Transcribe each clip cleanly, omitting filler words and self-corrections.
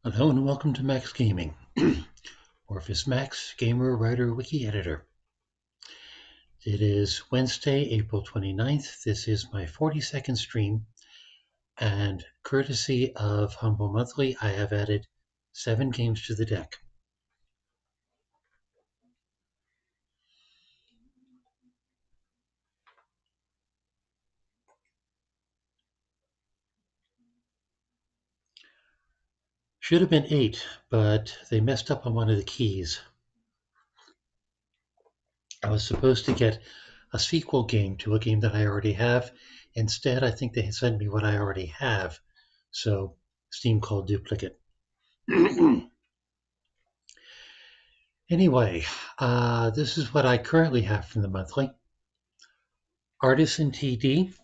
Hello and welcome to Max Gaming, Orphis Max, gamer, writer, wiki editor. It is Wednesday, April 29th. This is my 42nd stream, and courtesy of Humble Monthly, I have added 7 games to the deck. Should have been 8, but they messed up on one of the keys. I was supposed to get a sequel game to a game that I already have. Instead, I think they sent me what I already have, so Steam called duplicate. Anyway, this is what I currently have from the monthly. Artisan TD,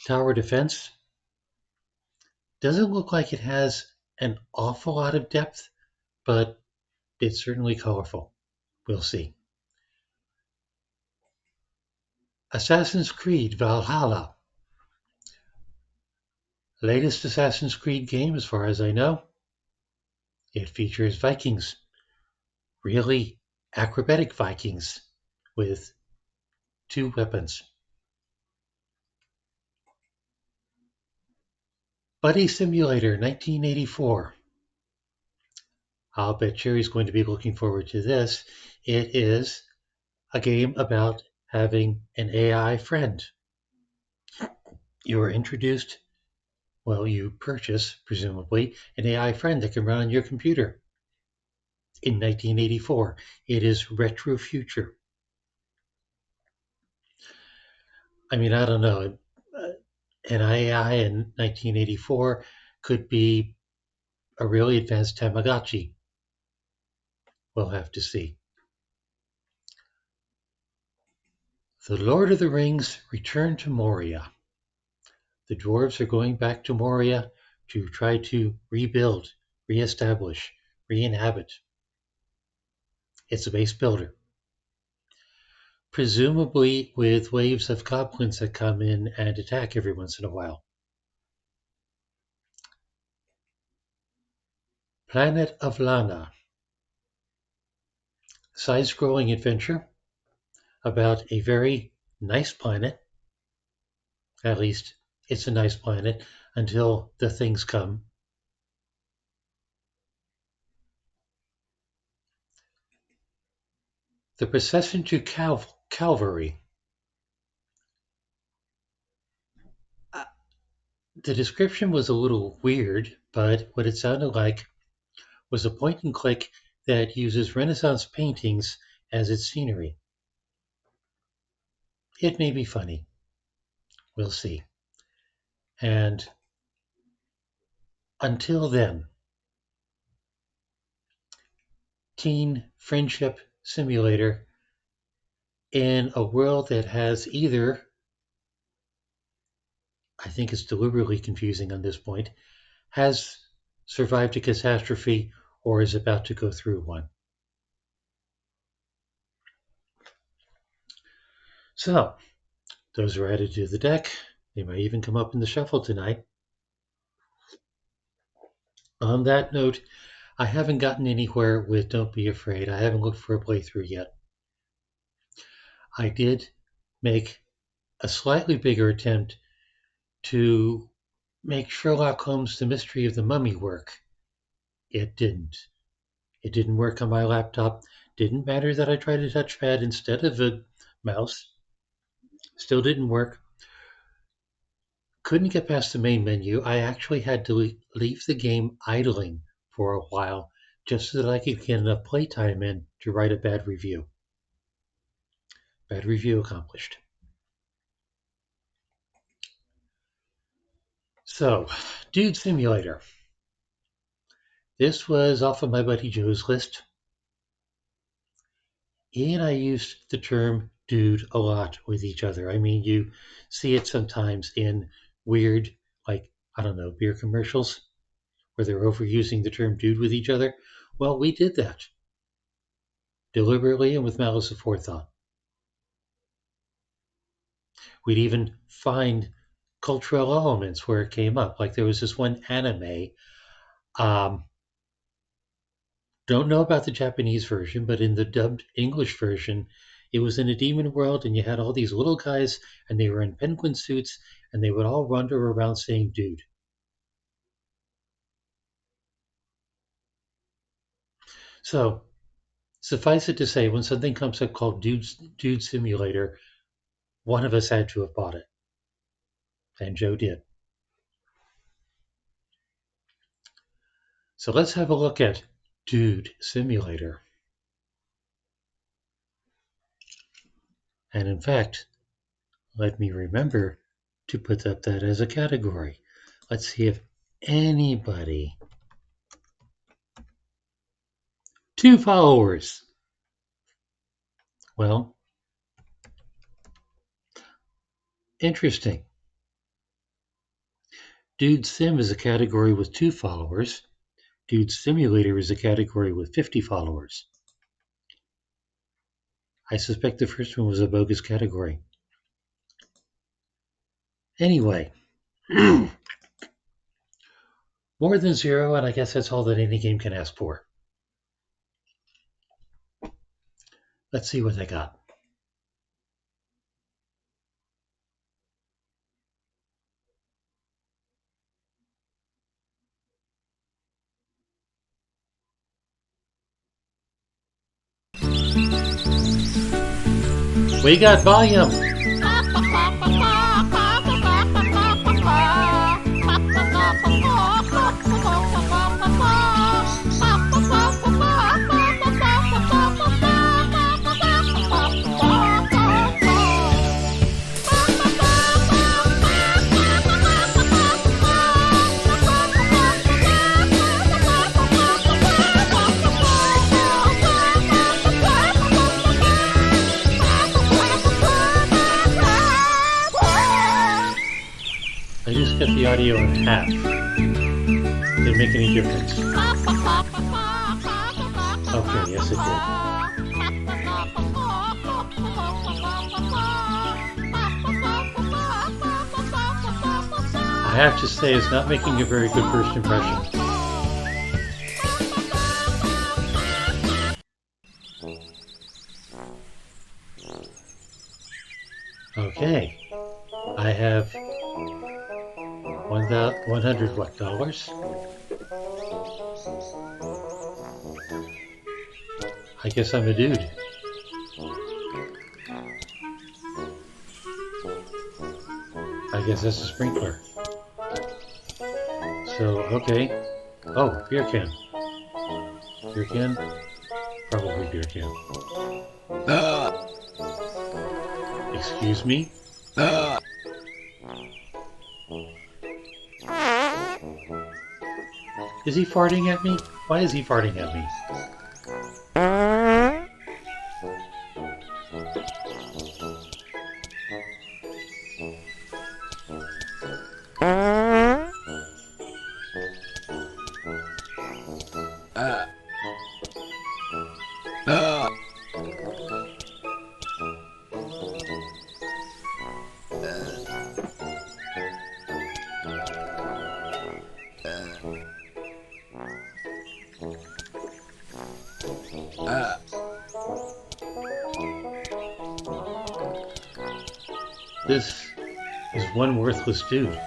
Tower Defense. Doesn't look like it has an awful lot of depth, but it's certainly colorful. We'll see. Assassin's Creed Valhalla. Latest Assassin's Creed game, as far as I know. It features Vikings. Really acrobatic Vikings with 2 weapons. Buddy Simulator 1984. I'll bet Cherry's going to be looking forward to this. It is a game about having an AI friend. You are introduced, well, you purchase, presumably, an AI friend that can run on your computer. In 1984, it is retro future. I mean, I don't know. An AI in 1984 could be a really advanced Tamagotchi. We'll have to see. The Lord of the Rings Return to Moria. The dwarves are going back to Moria to try to rebuild, reestablish, re-inhabit. It's a base builder. Presumably with waves of goblins that come in and attack every once in a while. Planet of Lana. Side-scrolling adventure about a very nice planet. At least it's a nice planet until the things come. The Procession to Calvary. The description was a little weird, but what it sounded like was a point and click that uses Renaissance paintings as its scenery. It may be funny. We'll see. And until then, teen friendship simulator in a world that has either, I think it's deliberately confusing on this point, has survived a catastrophe or is about to go through one. So, those are added to the deck. They might even come up in the shuffle tonight. On that note, I haven't gotten anywhere with Don't Be Afraid. I haven't looked for a playthrough yet. I did make a slightly bigger attempt to make Sherlock Holmes: The Mystery of the Mummy work. It didn't. It didn't work on my laptop. Didn't matter that I tried a touchpad instead of a mouse. Still didn't work. Couldn't get past the main menu. I actually had to leave the game idling for a while just so that I could get enough playtime in to write a bad review. Bad review accomplished. So, Dude Simulator. This was off of my buddy Joe's list. He and I used the term dude a lot with each other. I mean, you see it sometimes in weird, like, I don't know, beer commercials where they're overusing the term dude with each other. Well, we did that deliberately and with malice aforethought. We'd even find cultural elements where it came up. Like there was this one anime. Um, don't know about the Japanese version, but in the dubbed English version, it was in a demon world, and you had all these little guys, and they were in penguin suits, and they would all wander around saying "dude." So suffice it to say, when something comes up called Dude Simulator, one of us had to have bought it, and Joe did. So let's have a look at Dude Simulator. And in fact, let me remember to put up that as a category. Let's see if anybody. 2 followers. Well, interesting. Dude Sim is a category with 2 followers. Dude Simulator is a category with 50 followers. I suspect the first one was a bogus category. Anyway, more than 0, and I guess that's all that any game can ask for. Let's see what they got. We got volume. I just got the audio in half. Didn't make any difference. Okay, yes it did. I have to say it's not making a very good first impression. Okay, I have $100 what dollars? I guess I'm a dude. I guess that's a sprinkler. So, okay. Oh, beer can. Beer can? Probably beer can. Excuse me? Is he farting at me? Why is he farting at me? This is one worthless dude.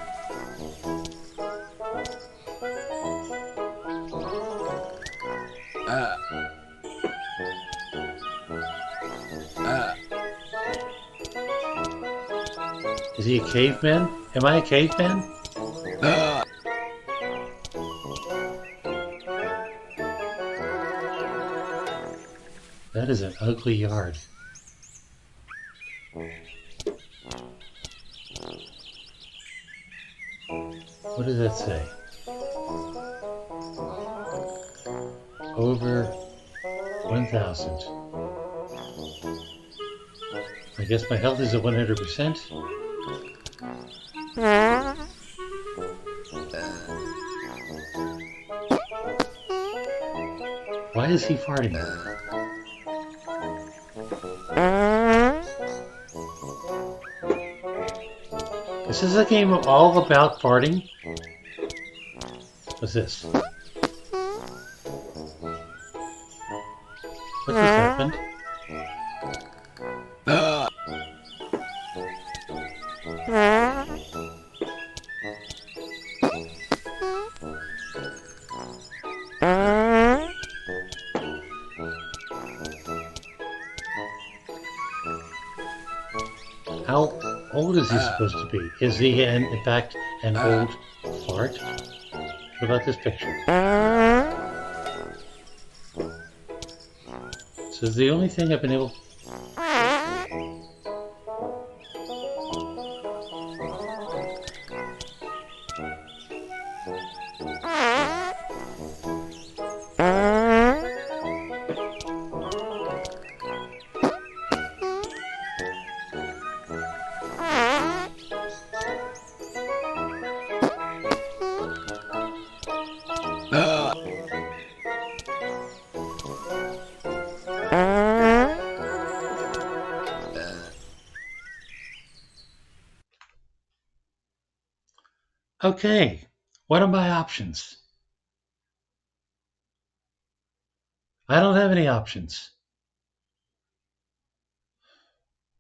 Is he a caveman? Am I a caveman? That is an ugly yard. What does that say? Over 1,000. I guess my health is at 100%. Why is he farting? This is a game all about farting. What's this? What just happened? How old is he supposed to be? Is he, in fact, an old fart? What about this picture? So the only thing I've been able... Okay, what are my options? I don't have any options.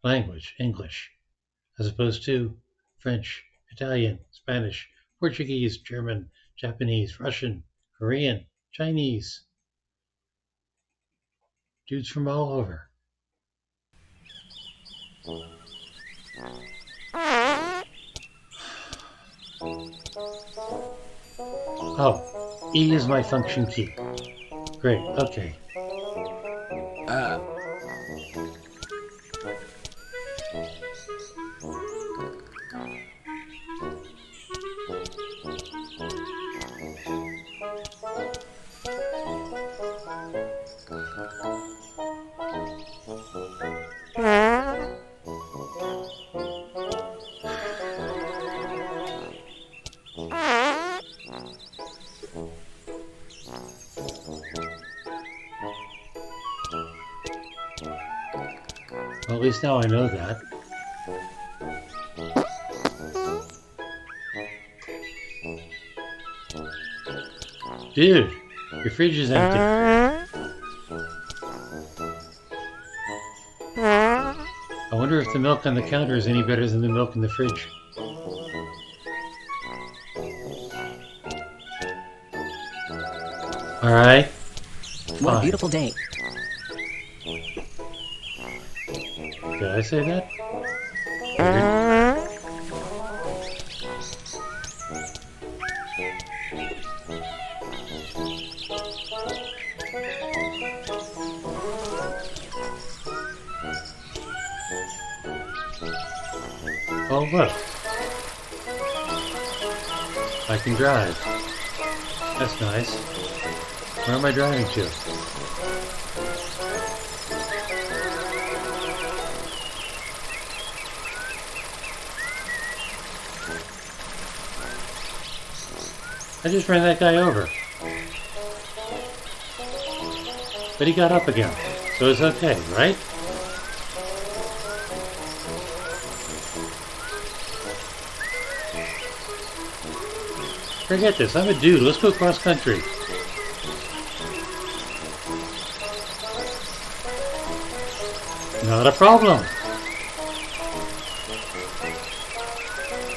Language, English, as opposed to French, Italian, Spanish, Portuguese, German, Japanese, Russian, Korean, Chinese. Dudes from all over. Oh, E is my function key. Great, okay. Well, at least now I know that. Dude, your fridge is empty. I wonder if the milk on the counter is any better than the milk in the fridge. Alright. What a beautiful day. Did I say that? Oh, look. I can drive. That's nice. Where am I driving to? I just ran that guy over. But he got up again, so it's okay, right? Forget this, I'm a dude, let's go cross country. Not a problem.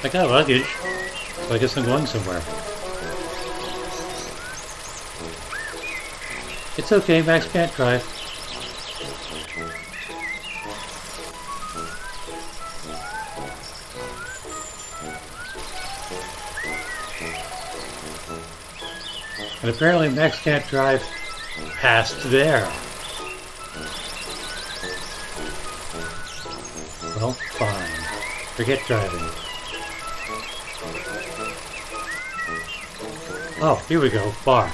I got luggage, so I guess I'm going somewhere. It's okay, Max can't drive. And apparently Max can't drive past there. Well, fine. Forget driving. Oh, here we go. Bar.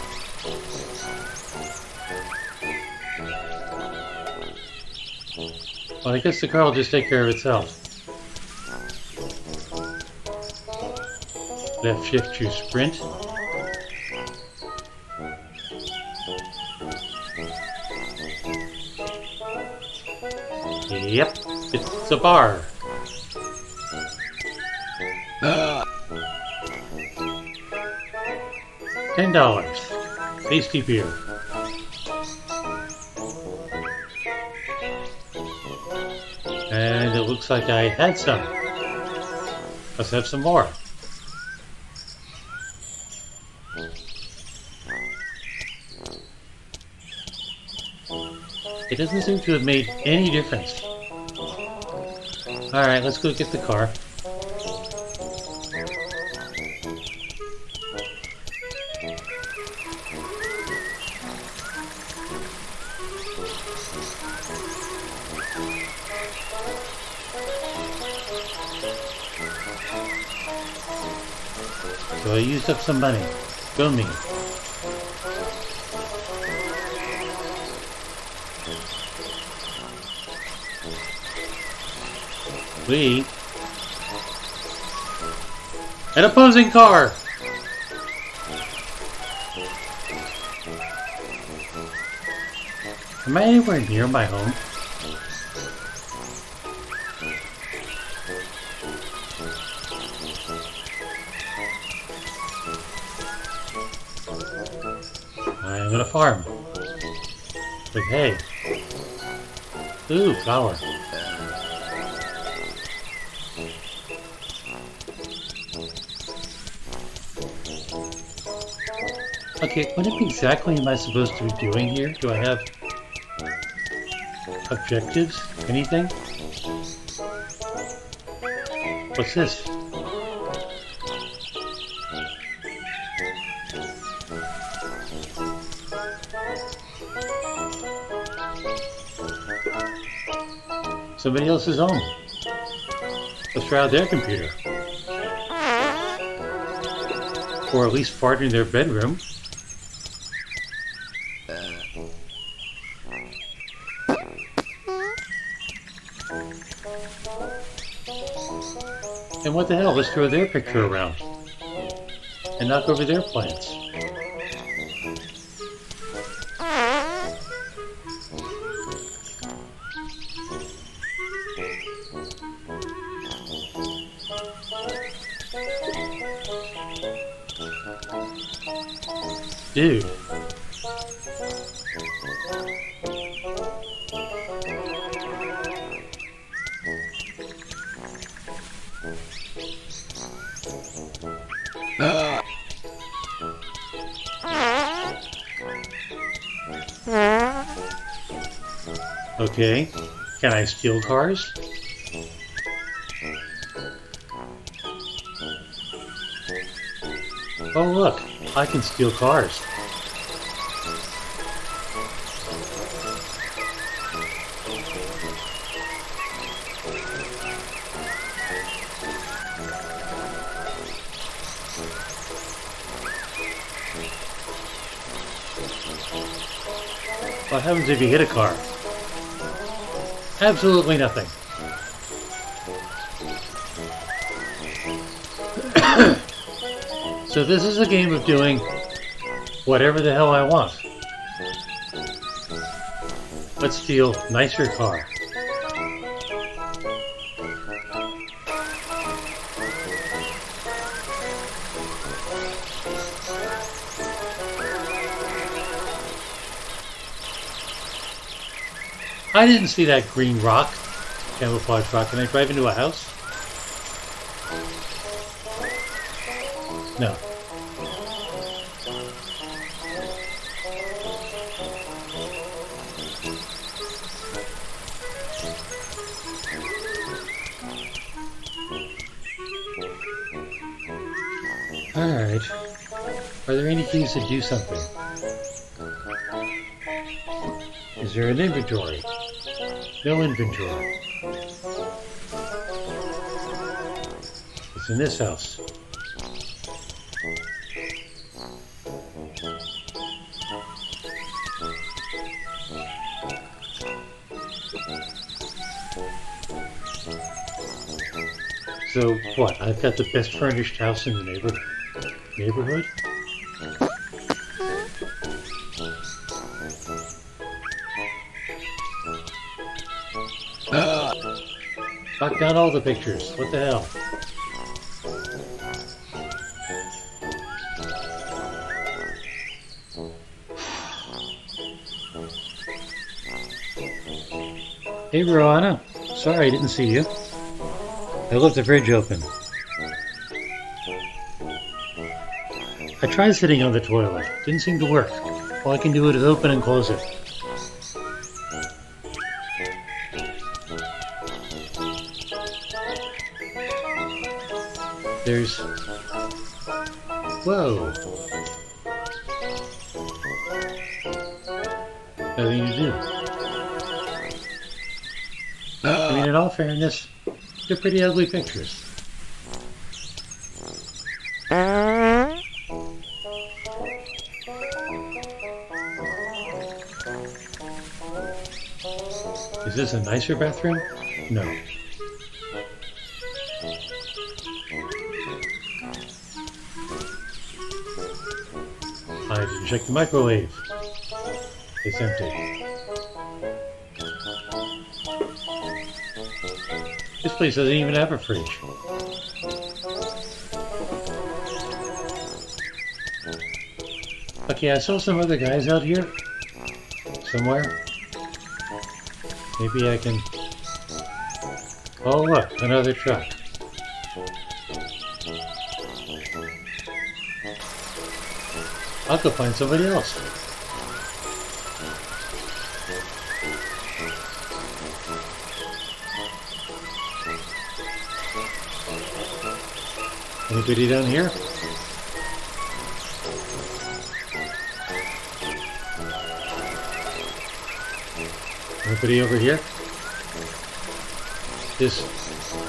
Well, I guess the car will just take care of itself. Left shift to sprint. Yep, it's a bar. $10. Tasty beer. looks like I had some. Let's have some more. It doesn't seem to have made any difference. Alright, let's go get the car. So I used up some money. Go me. We. An opposing car! Am I anywhere near my home? I am gonna farm. With hay. Ooh, flour. Okay, what exactly am I supposed to be doing here? Do I have objectives? Anything? What's this? Somebody else's home. Let's try out their computer. Or at least fart in their bedroom. And what the hell, let's throw their picture around. And knock over their plants. Dude. Okay, can I steal cars? Oh look, I can steal cars. What happens if you hit a car? Absolutely nothing. So this is a game of doing whatever the hell I want. Let's steal nicer car. I didn't see that green rock, camouflage rock. Can I drive into a house? No. Alright. Are there any keys to do something? Is there an inventory? No inventory. It's in this house. So what? I've got the best furnished house in the neighborhood? Knock down all the pictures. What the hell? Hey, Roanna. Sorry, I didn't see you. I left the fridge open. I tried sitting on the toilet. Didn't seem to work. All I can do is open and close it. There's... Whoa! Nothing to do. I mean, in all fairness, they're pretty ugly pictures. Is this a nicer bathroom? No. I didn't check the microwave. It's empty. This place doesn't even have a fridge. Okay, I saw some other guys out here. Somewhere. Maybe I can... Oh look, another truck. I'll go find somebody else. Anybody down here? Anybody over here? This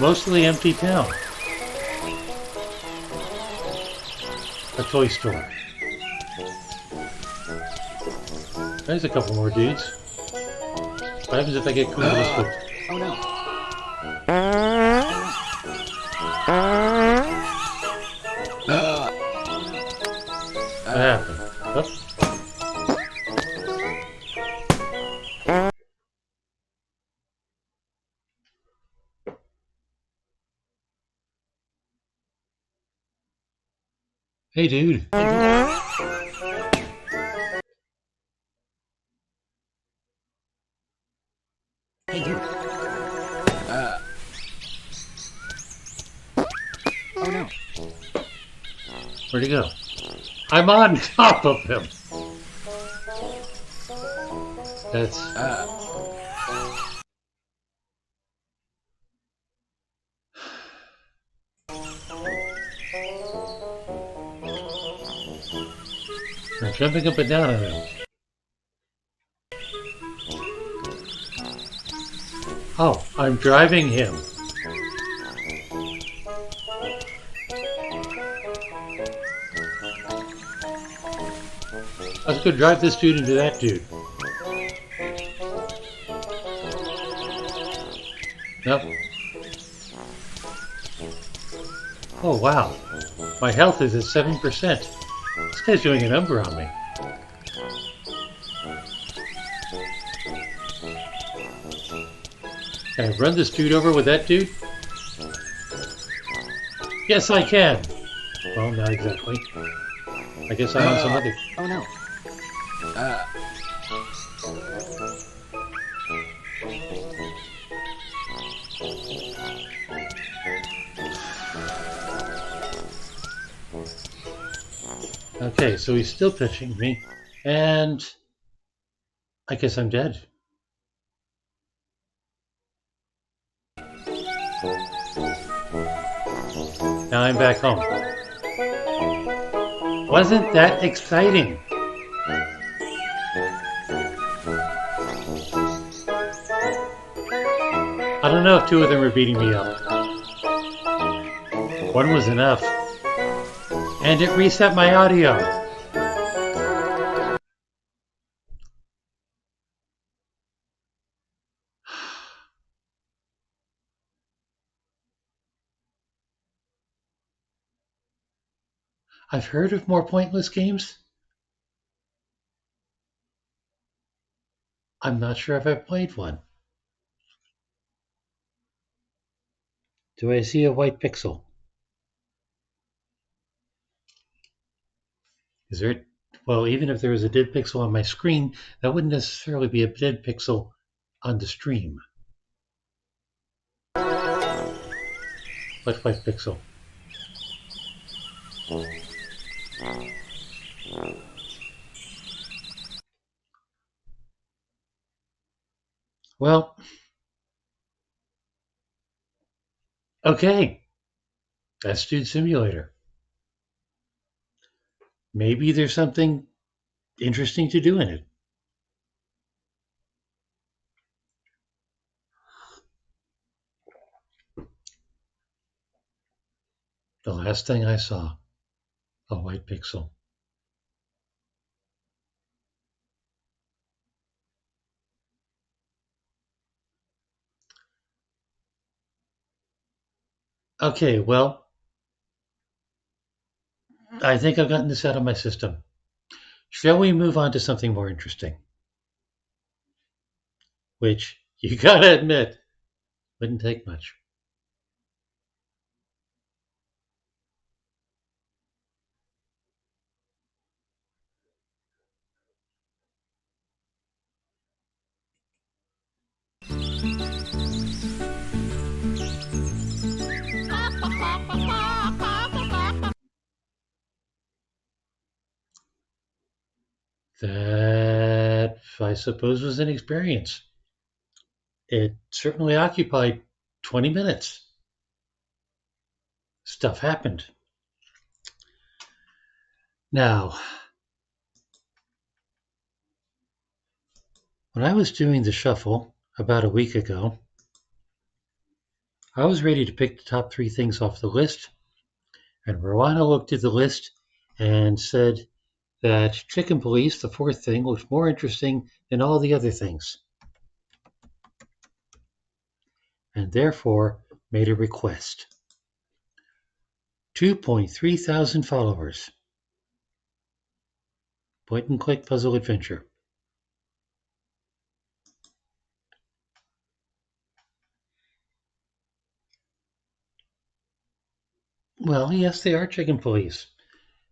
mostly empty town. A toy store. There's a couple more dudes. What happens if I get Kuma's hooked? Oh no. What happened? Oh. Hey dude. Hey dude. Oh no. Where'd he go? I'm on top of him. That's... I'm jumping up and down on him. Oh, I'm driving him. Let's go drive this dude into that dude. Nope. Oh wow. My health is at 7%. This guy's doing a number on me. Can I run this dude over with that dude? Yes, I can. Well, not exactly. I guess I'm on some other... Oh no. Okay, so he's still pitching me, and I guess I'm dead. Now I'm back home. Wasn't that exciting? I don't know if two of them were beating me up. One was enough. And it reset my audio. I've heard of more pointless games. I'm not sure if I've played one. Do I see a white pixel? Is there... Well, even if there was a dead pixel on my screen, that wouldn't necessarily be a dead pixel on the stream. What white pixel? Well, okay. That's Dude Simulator. Maybe there's something interesting to do in it. The last thing I saw, a white pixel. Okay, well, I think I've gotten this out of my system. Shall we move on to something more interesting? Which, you gotta admit, wouldn't take much. That, I suppose, was an experience. It certainly occupied 20 minutes. Stuff happened. Now, when I was doing the shuffle about a week ago, I was ready to pick the top 3 things off the list, and Rowana looked at the list and said that Chicken Police, the 4th thing, looked more interesting than all the other things, and therefore made a request. 2.3 thousand followers. Point and click puzzle adventure. Well, yes, they are chicken police,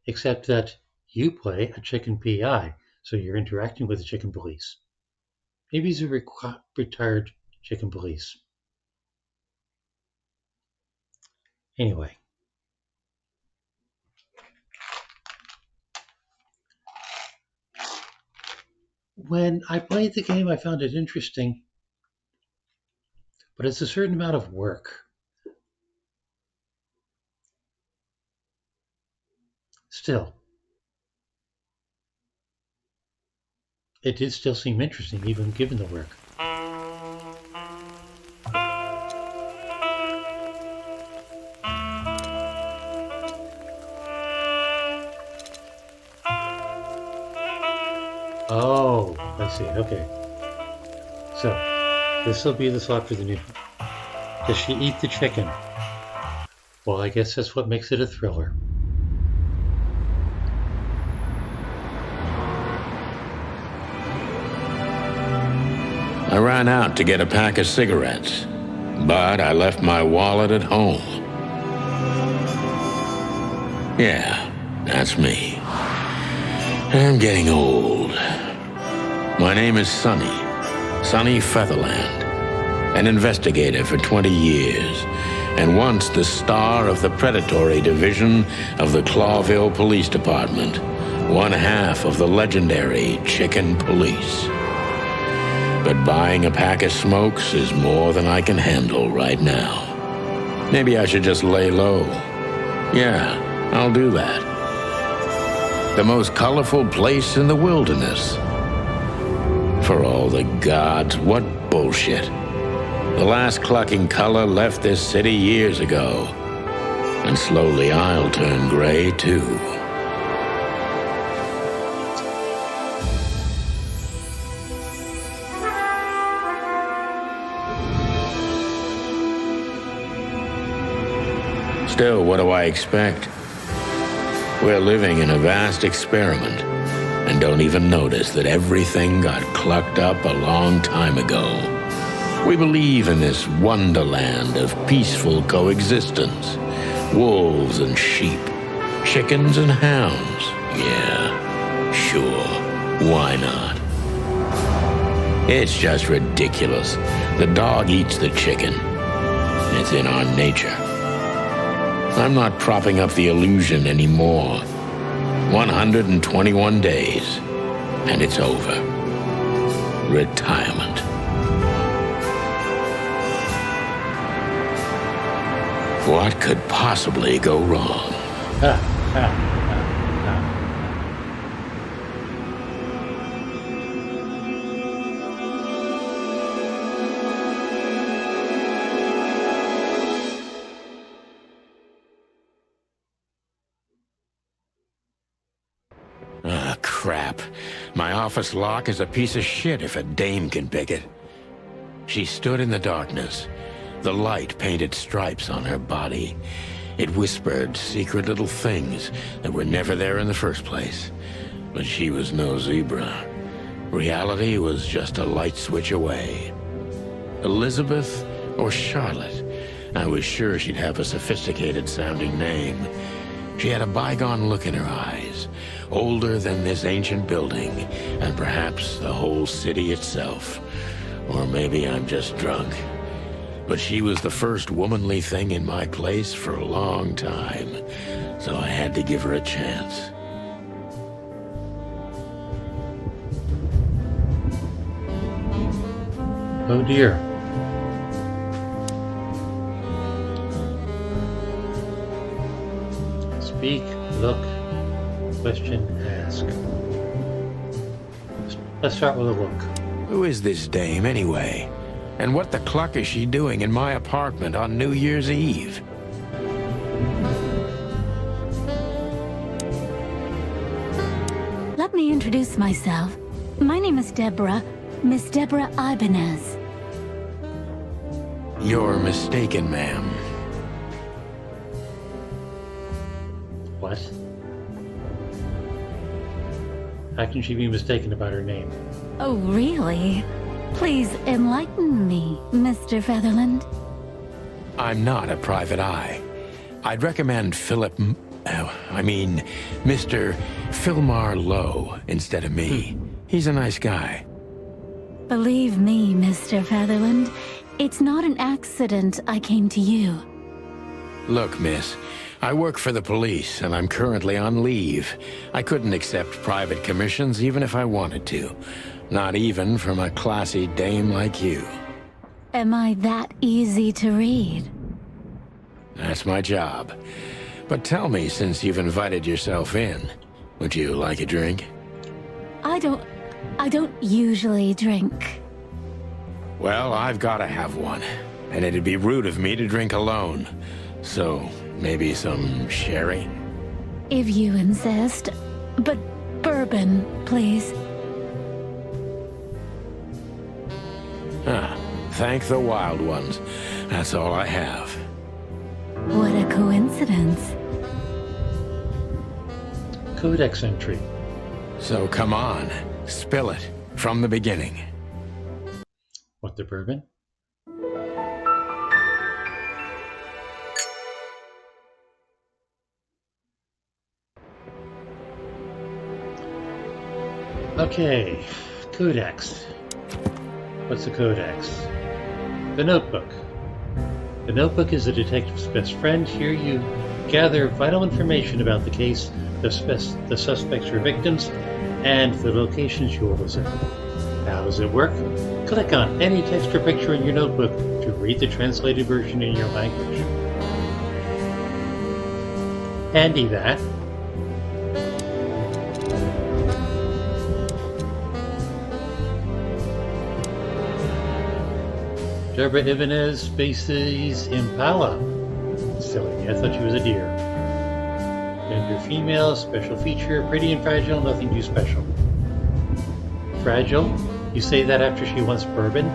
except that you play a chicken PI, so you're interacting with the chicken police. Maybe he's a retired chicken police. Anyway, when I played the game, I found it interesting, but it's a certain amount of work. Still, it did still seem interesting, even given the work. Oh, I see. Okay. So, this will be the slot for the new. Does she eat the chicken? Well, I guess that's what makes it a thriller. I ran out to get a pack of cigarettes, but I left my wallet at home. Yeah, that's me. I'm getting old. My name is Sonny Featherland, an investigator for 20 years, and once the star of the predatory division of the Clawville Police Department, one half of the legendary Chicken Police. But buying a pack of smokes is more than I can handle right now. Maybe I should just lay low. Yeah, I'll do that. The most colorful place in the wilderness. For all the gods, what bullshit. The last clucking color left this city years ago. And slowly I'll turn gray too. Still, what do I expect? We're living in a vast experiment and don't even notice that everything got clucked up a long time ago. We believe in this wonderland of peaceful coexistence. Wolves and sheep, chickens and hounds. Yeah, sure, why not? It's just ridiculous. The dog eats the chicken. It's in our nature. I'm not propping up the illusion anymore. 121 days, and it's over. Retirement. What could possibly go wrong? Ha, ha, ha, Ah, crap. My office lock is a piece of shit if a dame can pick it. She stood in the darkness. The light painted stripes on her body. It whispered secret little things that were never there in the first place. But she was no zebra. Reality was just a light switch away. Elizabeth or Charlotte? I was sure she'd have a sophisticated-sounding name. She had a bygone look in her eyes, older than this ancient building, and perhaps the whole city itself. Or maybe I'm just drunk. But she was the first womanly thing in my place for a long time, so I had to give her a chance. Oh dear. Speak, look, question, ask. Let's start with a look. Who is this dame, anyway? And what the cluck is she doing in my apartment on New Year's Eve? Let me introduce myself. My name is Deborah, Miss Deborah Ibanez. You're mistaken, ma'am. What? How can she be mistaken about her name? Oh, really? Please enlighten me, Mr. Featherland. I'm not a private eye. I'd recommend Mr. Philmar Lowe instead of me. He's a nice guy. Believe me, Mr. Featherland, it's not an accident I came to you. Look, miss, I work for the police, and I'm currently on leave. I couldn't accept private commissions even if I wanted to. Not even from a classy dame like you. Am I that easy to read? That's my job. But tell me, since you've invited yourself in, would you like a drink? I don't usually drink. Well, I've got to have one. And it'd be rude of me to drink alone. So, maybe some sherry? If you insist. But bourbon, please. Thank the wild ones. That's all I have. What a coincidence. Codex entry. So come on, spill it from the beginning. What, the bourbon? Okay, Codex. What's a codex? The notebook. The notebook is a detective's best friend. Here you gather vital information about the case, the suspects or victims, and the locations you will visit. How does it work? Click on any text or picture in your notebook to read the translated version in your language. Handy that. Deborah Ibanez species Impala. Silly, I thought she was a deer. Gender female, special feature, pretty and fragile, nothing too special. Fragile? You say that after she wants bourbon?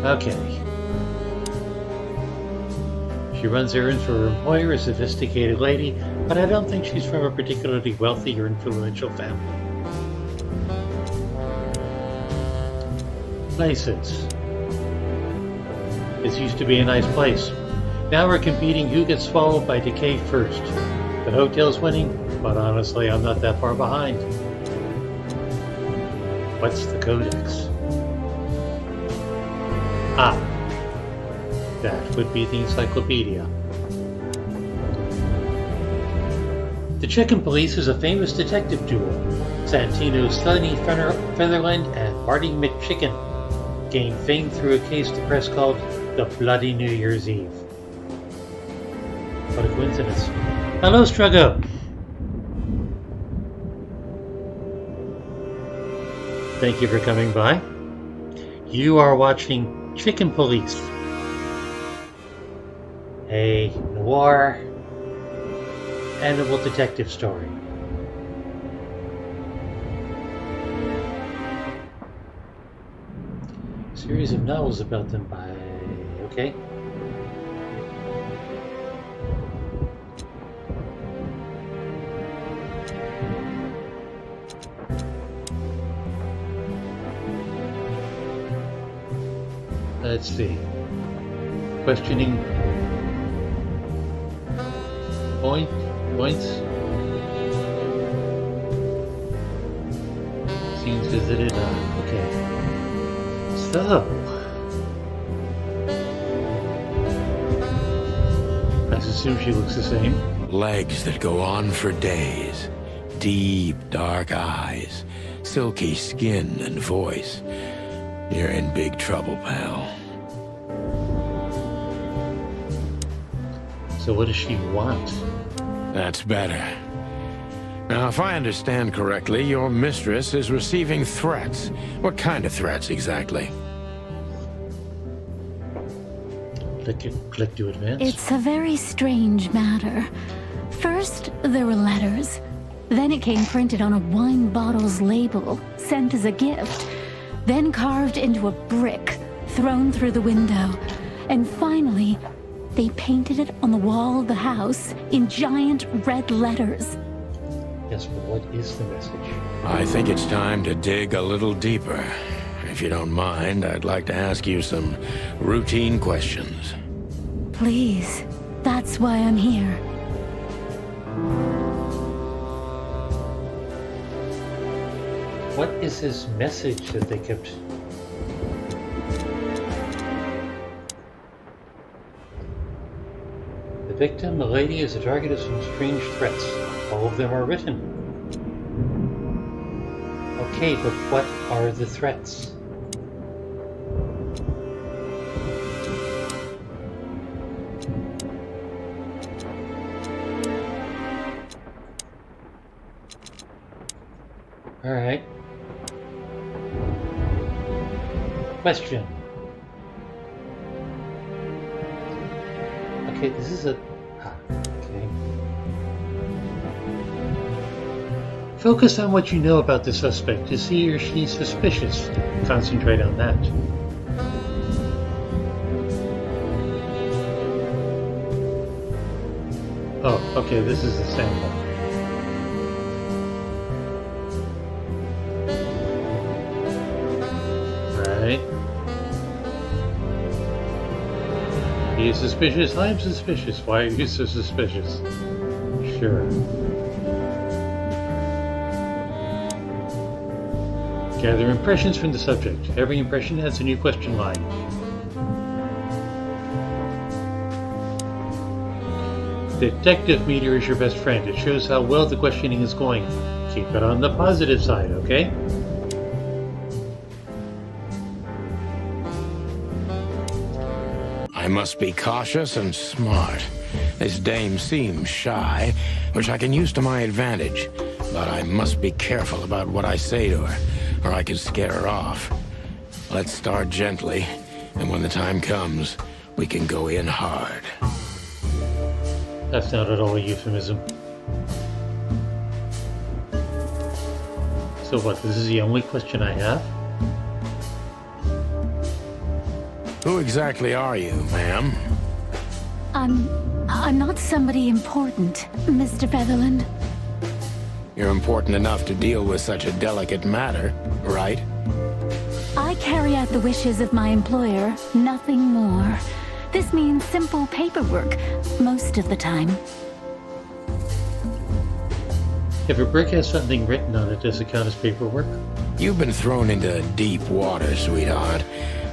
Okay. She runs errands for her employer, a sophisticated lady, but I don't think she's from a particularly wealthy or influential family. Places. This used to be a nice place. Now we're competing who gets swallowed by decay first. The hotel's winning, but honestly, I'm not that far behind. What's the codex? That would be the encyclopedia. The Chicken Police is a famous detective duo. Santino's Sonny Featherland and Marty McChicken gained fame through a case the press called the Bloody New Year's Eve. What a coincidence. Hello, Struggo! Thank you for coming by. You are watching Chicken Police, a noir animal detective story. A series of novels about them by... okay. Let's see. Questioning points. Scenes visited. Okay. So, I assume she looks the same. Legs that go on for days. Deep, dark eyes. Silky skin and voice. You're in big trouble, pal. So what does she want? That's better. Now, if I understand correctly, your mistress is receiving threats. What kind of threats, exactly? Click to advance. It's a very strange matter. First, there were letters. Then it came printed on a wine bottle's label, sent as a gift. Then carved into a brick, thrown through the window. And finally, they painted it on the wall of the house in giant red letters. Yes, but what is the message? I think it's time to dig a little deeper. If you don't mind, I'd like to ask you some routine questions. Please, that's why I'm here. What is this message that they kept... The victim, a lady, is the target of some strange threats. All of them are written. Okay, but what are the threats? Alright. Question. Okay, this is a... okay. Focus on what you know about the suspect. Is he or she suspicious? Concentrate on that. Oh, okay, this is a sample. Right. He is suspicious. I am suspicious. Why are you so suspicious? Sure. Gather impressions from the subject. Every impression has a new question line. Detective meter is your best friend. It shows how well the questioning is going. Keep it on the positive side, okay? I must be cautious and smart. This dame seems shy, which I can use to my advantage. But I must be careful about what I say to her, or I could scare her off. Let's start gently, and when the time comes, we can go in hard. That's not at all a euphemism. So what, this is the only question I have? Who exactly are you, ma'am? I'm not somebody important, Mr. Featherland. You're important enough to deal with such a delicate matter, right? I carry out the wishes of my employer, nothing more. This means simple paperwork, most of the time. If a brick has something written on it, does it count as paperwork? You've been thrown into deep water, sweetheart.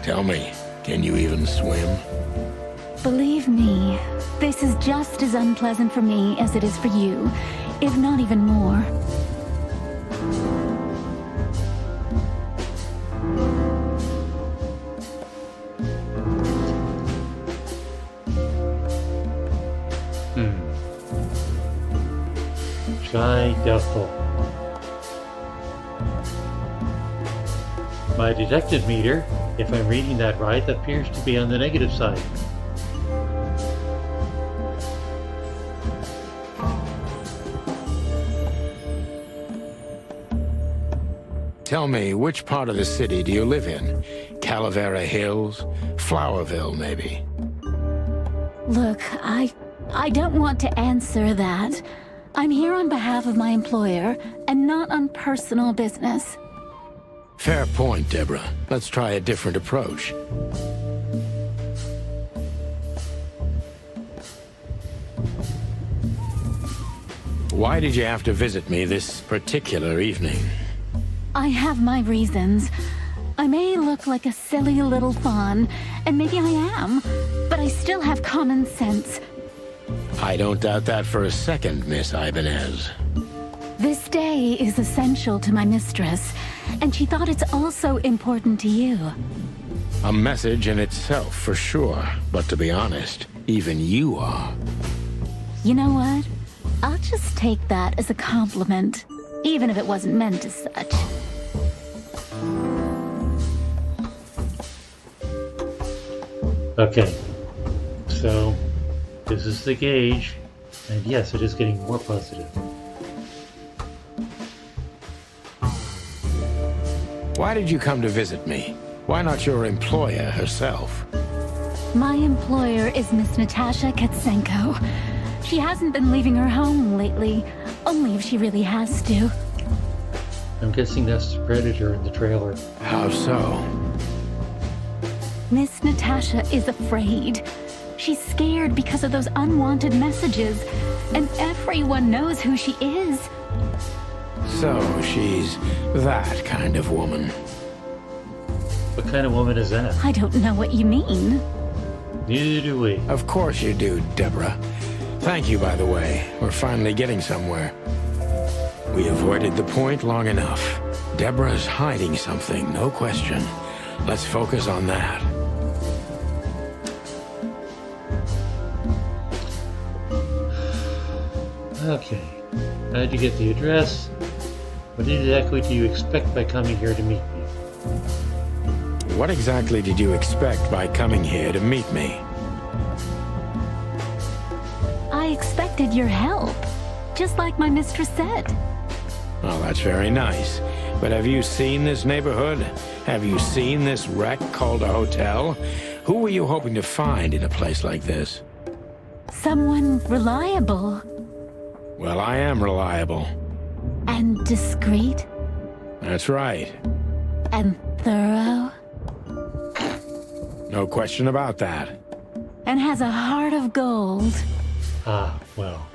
Tell me, can you even swim? Believe me, this is just as unpleasant for me as it is for you, if not even more. Shy, doubtful. My detective meter, if I'm reading that right, appears to be on the negative side. Tell me, which part of the city do you live in? Calavera Hills? Flowerville, maybe? Look, I don't want to answer that. I'm here on behalf of my employer, and not on personal business. Fair point, Deborah. Let's try a different approach. Why did you have to visit me this particular evening? I have my reasons. I may look like a silly little fawn, and maybe I am, but I still have common sense. I don't doubt that for a second, Miss Ibanez. This day is essential to my mistress, and she thought it's also important to you. A message in itself, for sure. But to be honest, even you are. You know what? I'll just take that as a compliment, even if it wasn't meant as such. Okay, so this is the gauge, and yes, it is getting more positive. Why did you come to visit me? Why not your employer herself? My employer is Miss Natasha Katsenko. She hasn't been leaving her home lately, only if she really has to. I'm guessing that's the predator in the trailer. How so? Miss Natasha is afraid. She's scared because of those unwanted messages, and everyone knows who she is. So she's that kind of woman. What kind of woman is that? I don't know what you mean. Neither do we. Of course you do, Deborah. Thank you, by the way. We're finally getting somewhere. We avoided the point long enough. Deborah's hiding something, no question. Let's focus on that. Okay. How'd you get the address? What exactly do you expect by coming here to meet me? What exactly did you expect by coming here to meet me? I expected your help, just like my mistress said. Well, that's very nice. But have you seen this neighborhood? Have you seen this wreck called a hotel? Who were you hoping to find in a place like this? Someone reliable. Well, I am reliable. And discreet. That's right. And thorough. No question about that. And has a heart of gold. Ah, well.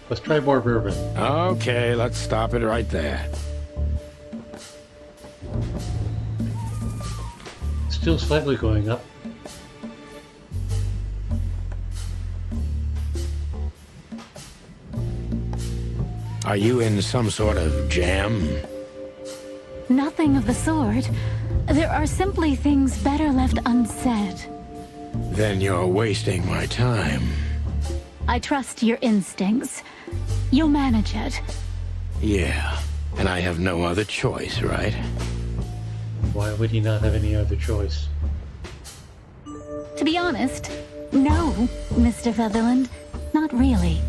Let's try more bourbon. Okay, let's stop it right there. Still slightly going up. Are you in some sort of jam? Nothing of the sort. There are simply things better left unsaid. Then you're wasting my time. I trust your instincts. You'll manage it. Yeah, and I have no other choice, right? Why would he not have any other choice? To be honest, no, Mr. Featherland. Not really.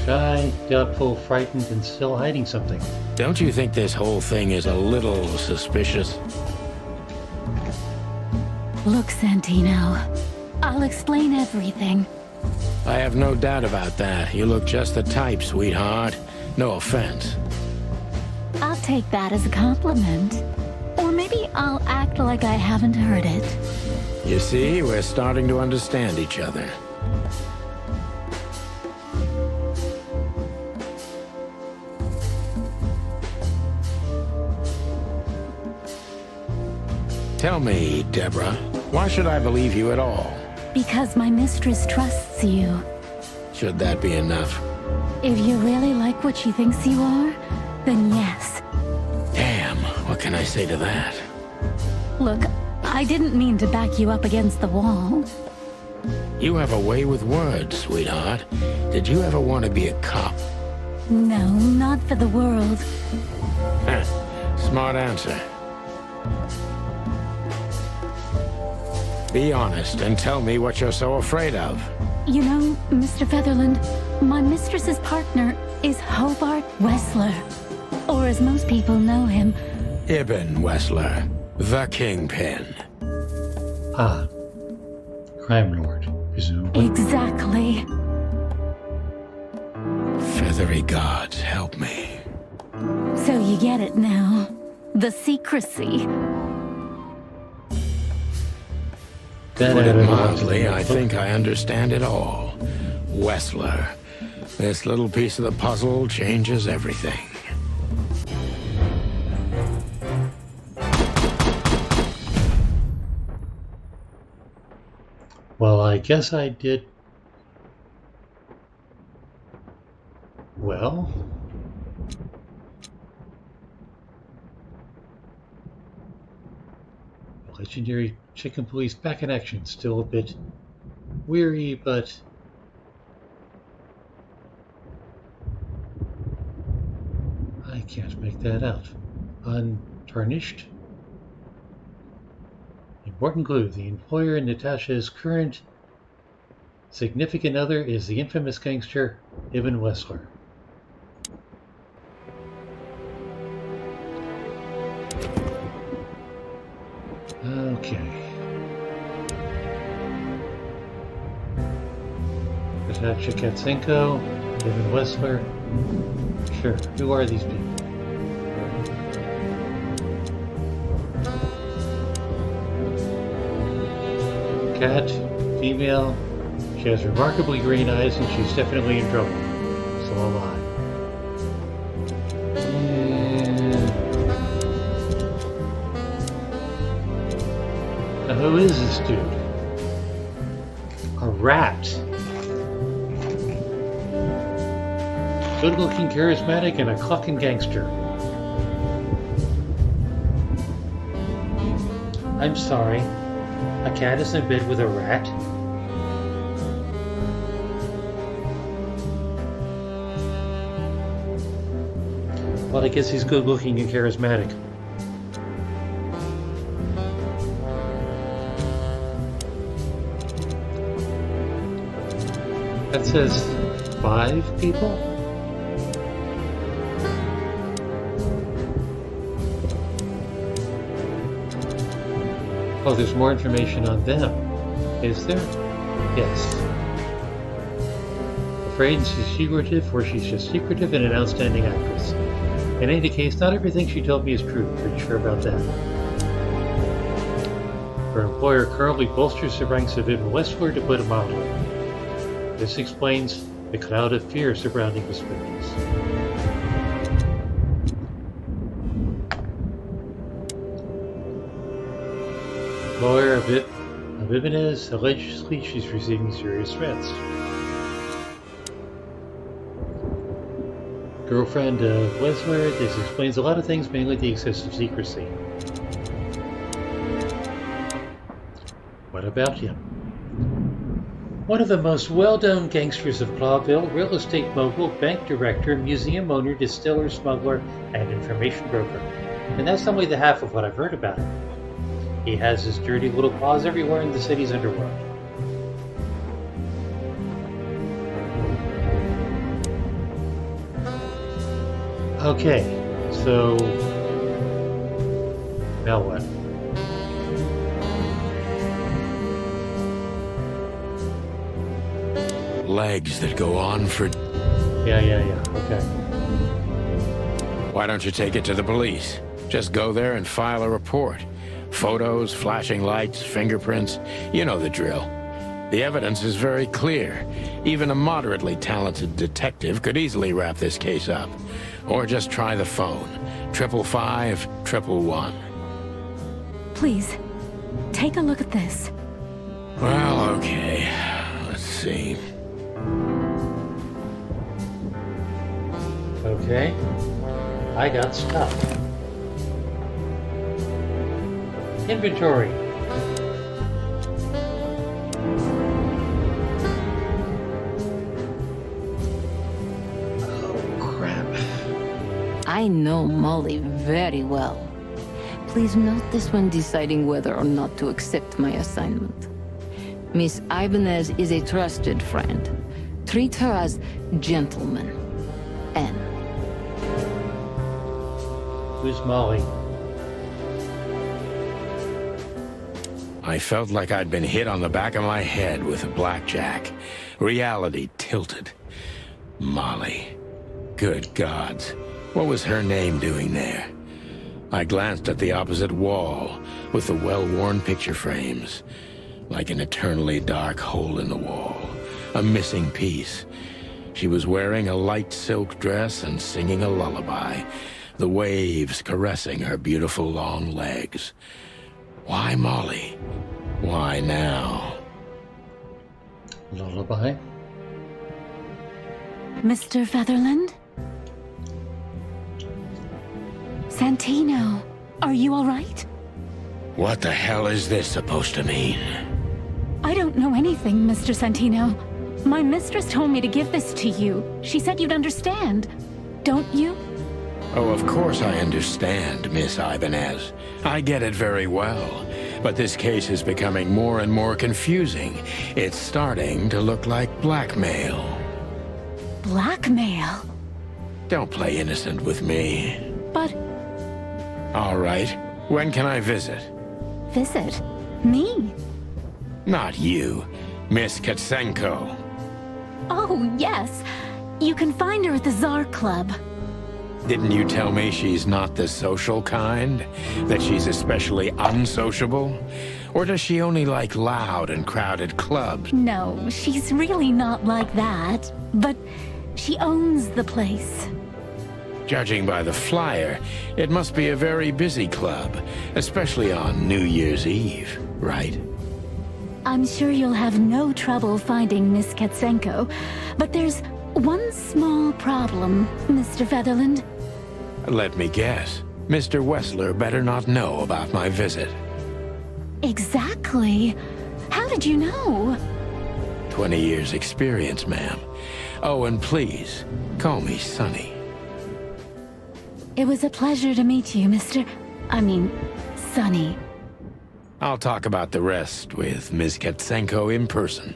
Shy, doubtful, frightened, and still hiding something. Don't you think this whole thing is a little suspicious? Look, Santino, I'll explain everything. I have no doubt about that. You look just the type, sweetheart. No offense. I'll take that as a compliment. Or maybe I'll act like I haven't heard it. You see, we're starting to understand each other. Tell me, Deborah, why should I believe you at all? Because my mistress trusts you. Should that be enough? If you really like what she thinks you are, then yes. Damn, what can I say to that? Look, I didn't mean to back you up against the wall. You have a way with words, sweetheart. Did you ever want to be a cop? No, not for the world. Heh, smart answer. Be honest and tell me what you're so afraid of. You know, Mr. Featherland, my mistress's partner is Hobart Wessler. Or as most people know him, Ibn Wessler, the Kingpin. Ah, crime lord, presumably. exactly. Feathery gods, help me. So you get it now. The secrecy. Put it mildly, I think I understand it all. Wessler. This little piece of the puzzle changes everything. Well, I guess I did. Well, legendary chicken police back in action. Still a bit weary, but I can't make that out. Untarnished. Important clue. The employer in Natasha's current significant other is the infamous gangster Ibn Wessler. Okay. Natasha Katsenko, Ibn Wessler. Sure, who are these people? Cat, female. She has remarkably green eyes and she's definitely in trouble. So am I. Now who is this dude? A rat. Good looking, charismatic, and a clucking gangster. I'm sorry. A cat is in bed with a rat? Well, I guess he's good looking and charismatic. That says 5 people? Oh, there's more information on them. Is there? Yes. Afraid she's secretive, or she's just secretive and an outstanding actress. In any case, not everything she told me is true. Pretty sure about that. Her employer currently bolsters the ranks of Ibn Wessler, to put it mildly. This explains the cloud of fear surrounding the spirits. Lawyer of Ibn allegedly she's receiving serious threats. Girlfriend of Wessler, this explains a lot of things, mainly the excessive secrecy. What about him? One of the most well-known gangsters of Clawville, real estate mogul, bank director, museum owner, distiller, smuggler, and information broker. And that's only the half of what I've heard about him. He has his dirty little paws everywhere in the city's underworld. Okay, so now what? Legs that go on for... Yeah, okay. Why don't you take it to the police? Just go there and file a report. Photos, flashing lights, fingerprints, you know the drill. The evidence is very clear. Even a moderately talented detective could easily wrap this case up. Or just try the phone. 555-111. Please, Take a look at this. Well, okay. Let's see. Okay. I got stuff. Inventory. Oh, crap. I know Molly very well. Please note this when deciding whether or not to accept my assignment. Miss Ibanez is a trusted friend. Treat her as gentleman. N. Who's Molly? I felt like I'd been hit on the back of my head with a blackjack. Reality tilted. Molly. Good gods. What was her name doing there? I glanced at the opposite wall with the well-worn picture frames. Like an eternally dark hole in the wall. A missing piece. She was wearing a light silk dress and singing a lullaby. The waves caressing her beautiful long legs. Why Molly? Why now? Lullaby? Mr. Featherland? Santino, are you all right? What the hell is this supposed to mean? I don't know anything, Mr. Santino. My mistress told me to give this to you. She said you'd understand. Don't you? Oh, of course I understand, Miss Ibanez. I get it very well. But this case is becoming more and more confusing. It's starting to look like blackmail. Blackmail? Don't play innocent with me. But All right. When can I visit? visit me? Not you. Miss Katsenko. Oh, yes. You can find her at the Tsar Club. Didn't you tell me she's not the social kind? That she's especially unsociable? Or does she only like loud and crowded clubs? No, she's really not like that. But she owns the place. Judging by the flyer, it must be a very busy club, especially on New Year's Eve, right? I'm sure you'll have no trouble finding Miss Katsenko, but there's one small problem, Mr. Featherland. Let me guess. Mr. Wessler better not know about my visit. Exactly. How did you know? 20 years experience, ma'am. Oh, and please, call me Sonny. It was a pleasure to meet you, Sonny. I'll talk about the rest with Ms. Katsenko in person.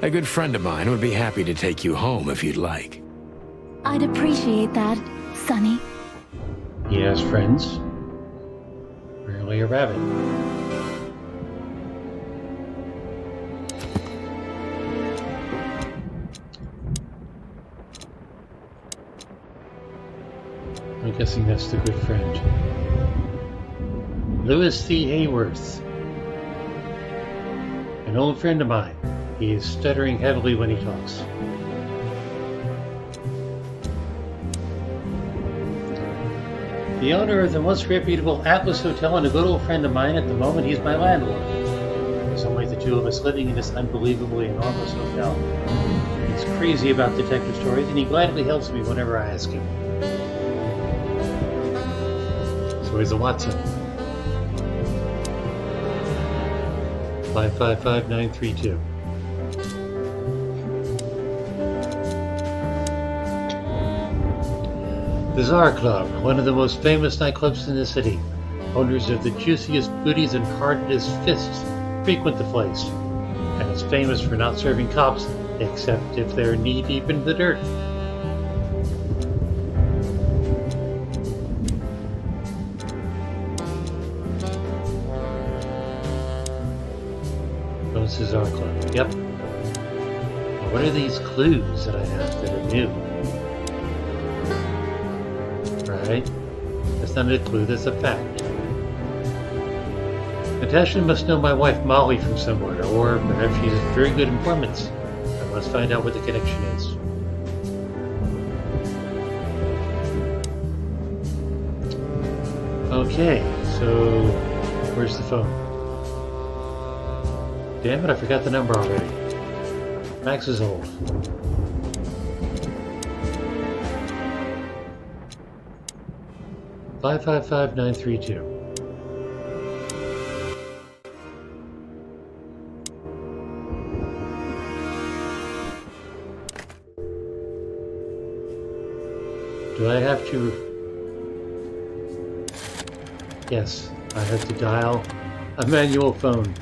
A good friend of mine would be happy to take you home if you'd like. I'd appreciate that, Sonny. He has friends. Rarely a rabbit. I'm guessing that's the good friend. Louis C. Hayworth. An old friend of mine. He is stuttering heavily when he talks. The owner of the once reputable Atlas Hotel and a good old friend of mine. At the moment, he's my landlord. There's only the two of us living in this unbelievably enormous hotel. He's crazy about detective stories, and he gladly helps me whenever I ask him. So he's a Watson. 555932. The Tsar Club, one of the most famous nightclubs in the city. Owners of the juiciest booties and hardest fists frequent the place, and it's famous for not serving cops except if they're knee-deep in the dirt. Tsar Club. Yep. Now what are these clues that I have that are new? Right? That's not a clue, that's a fact. Natasha must know my wife Molly from somewhere, or perhaps she's a very good informant. I must find out what the connection is. Okay, so where's the phone? Damn it, I forgot the number already. Max is old. $555-932. Do I have to... Yes, I have to dial a manual phone.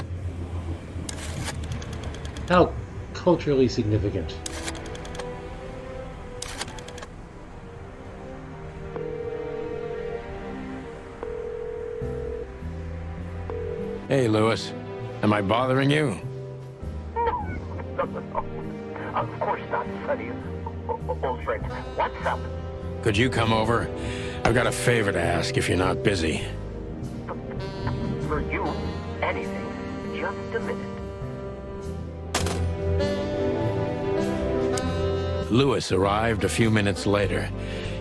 How culturally significant. Hey, Lewis. Am I bothering you? No. Of course not, Sonny. Old friend, what's up? Could you come over? I've got a favor to ask if you're not busy. For you, anything. Just a minute. Lewis arrived a few minutes later.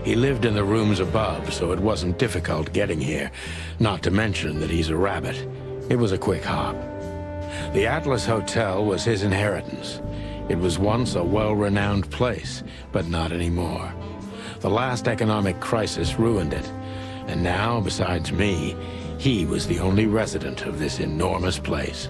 He lived in the rooms above, so it wasn't difficult getting here. Not to mention that he's a rabbit. It was a quick hop. The Atlas Hotel was his inheritance. It was once a well-renowned place, but not anymore. The last economic crisis ruined it. And now, besides me, he was the only resident of this enormous place.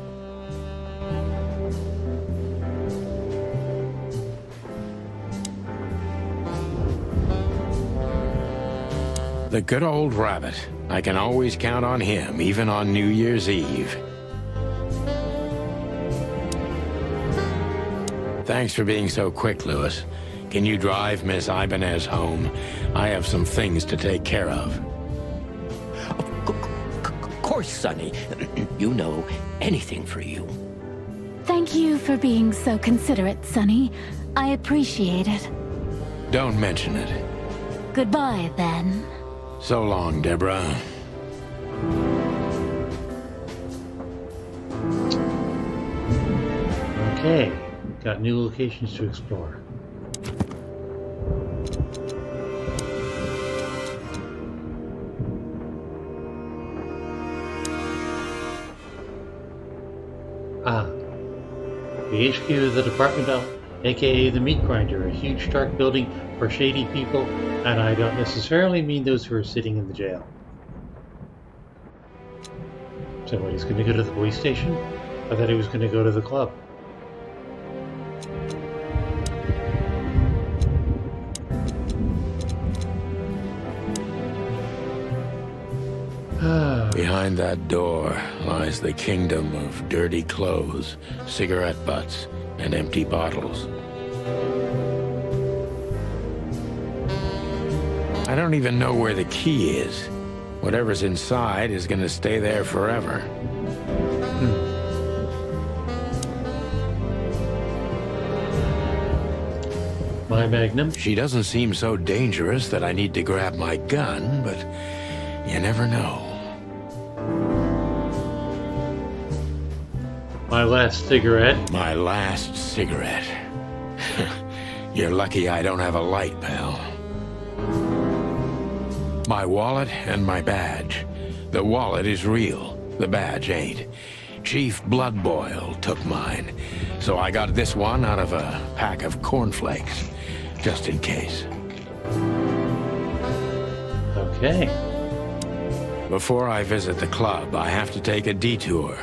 The good old rabbit. I can always count on him, even on New Year's Eve. Thanks for being so quick, Lewis. Can you drive Miss Ibanez home? I have some things to take care of. Of course, Sonny. You know, anything for you. Thank you for being so considerate, Sonny. I appreciate it. Don't mention it. Goodbye, then. So long, Deborah. Okay, got new locations to explore. The HQ of the Department of, aka the Meat Grinder, a huge dark building for shady people, and I don't necessarily mean those who are sitting in the jail. So what, he's going to go to the police station? I thought he was going to go to the club. Behind that door lies the kingdom of dirty clothes, cigarette butts, and empty bottles. I don't even know where the key is. Whatever's inside is gonna stay there forever. My Magnum. She doesn't seem so dangerous that I need to grab my gun, but you never know. My last cigarette. My last cigarette. You're lucky I don't have a light, pal. My wallet and my badge. The wallet is real. The badge ain't. Chief Bloodboil took mine, so I got this one out of a pack of cornflakes, just in case. Okay. Before I visit the club, I have to take a detour.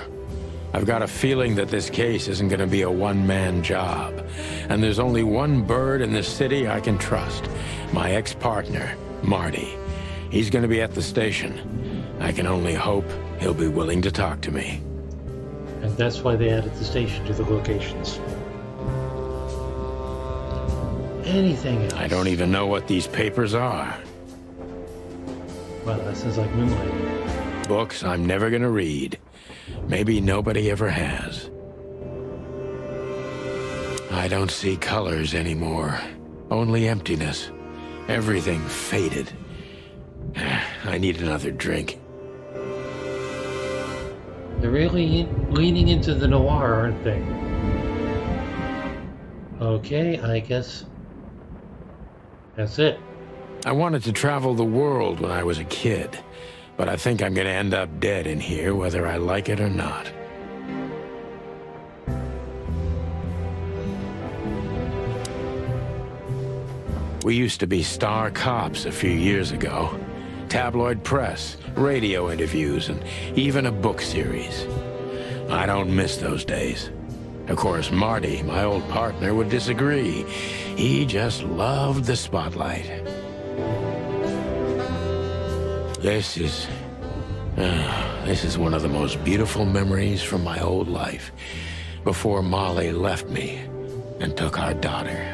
I've got a feeling that this case isn't going to be a one-man job. And there's only one bird in this city I can trust. My ex-partner, Marty. He's going to be at the station. I can only hope he'll be willing to talk to me. And that's why they added the station to the locations. Anything else? I don't even know what these papers are. Well, that sounds like moonlighting. Books I'm never going to read. Maybe nobody ever has. I don't see colors anymore. Only emptiness. Everything faded. I need another drink. They're really leaning into the noir, aren't they? Okay, I guess that's it. I wanted to travel the world when I was a kid, but I think I'm going to end up dead in here whether I like it or not. We used to be star cops a few years ago. Tabloid press, radio interviews, and even a book series. I don't miss those days. Of course, Marty, my old partner, would disagree. He just loved the spotlight. This is one of the most beautiful memories from my old life, before Molly left me and took our daughter.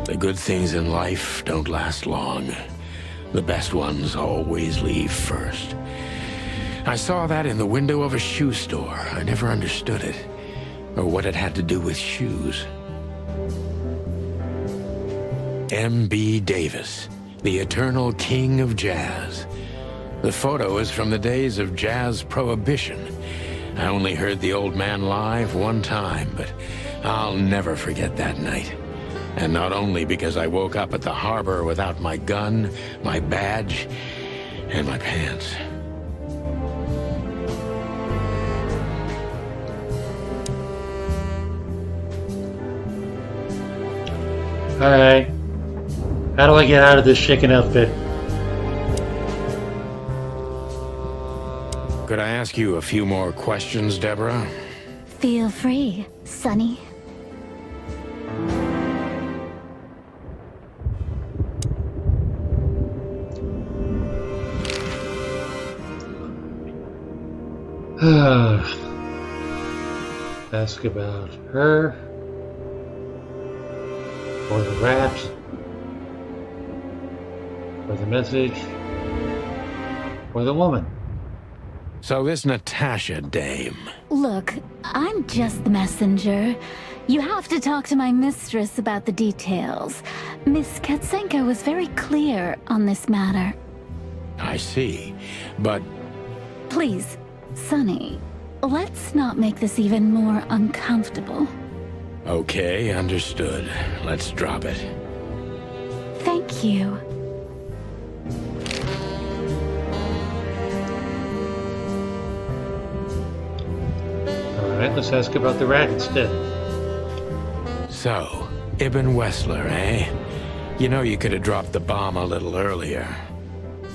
The good things in life don't last long. The best ones always leave first. I saw that in the window of a shoe store. I never understood it, or what it had to do with shoes. M.B. Davis, the eternal king of jazz. The photo is from the days of jazz prohibition. I only heard the old man live one time, but I'll never forget that night. And not only because I woke up at the harbor without my gun, my badge, and my pants. Alright. How do I get out of this chicken outfit? Could I ask you a few more questions, Deborah? Feel free, Sonny. Ask about her, or the rat, or the message, or the woman. So this Natasha dame. Look, I'm just the messenger. You have to talk to my mistress about the details. Miss Katsenko was very clear on this matter. I see, but... Please, Sonny, let's not make this even more uncomfortable. Okay, understood. Let's drop it. Thank you. Alright, let's ask about the rat instead. So, Ibn Wessler, eh? You know you could have dropped the bomb a little earlier.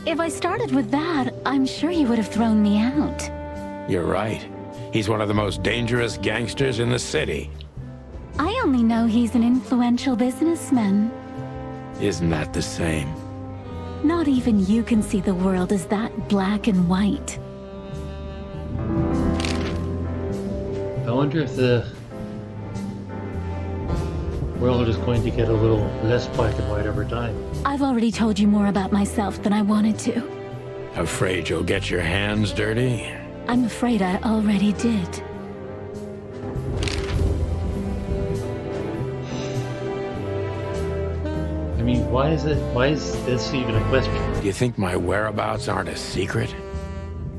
If I started with that, I'm sure you would have thrown me out. You're right. He's one of the most dangerous gangsters in the city. I only know he's an influential businessman. Isn't that the same? Not even you can see the world as that black and white. I wonder if the world is going to get a little less black and white over time. I've already told you more about myself than I wanted to. Afraid you'll get your hands dirty? I'm afraid I already did. I mean, why is this even a question? Do you think my whereabouts aren't a secret?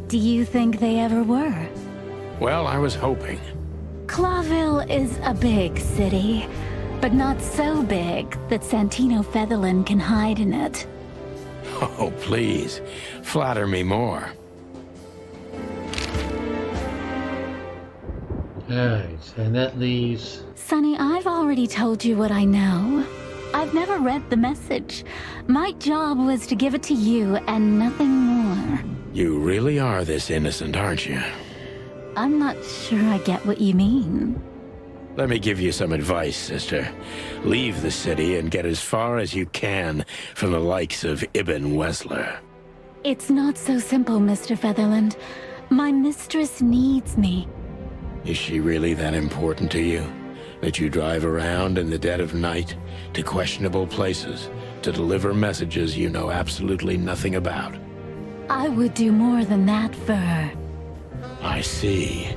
Do you think they ever were? Well, I was hoping. Clawville is a big city, but not so big that Santino Featherland can hide in it. Oh, please. Flatter me more. Alright, and that leaves... Sonny, I've already told you what I know. I've never read the message. My job was to give it to you and nothing more. You really are this innocent, aren't you? I'm not sure I get what you mean. Let me give you some advice, sister. Leave the city and get as far as you can from the likes of Ibn Wessler. It's not so simple, Mr. Featherland. My mistress needs me. Is she really that important to you? That you drive around in the dead of night to questionable places to deliver messages you know absolutely nothing about? I would do more than that for her. I see.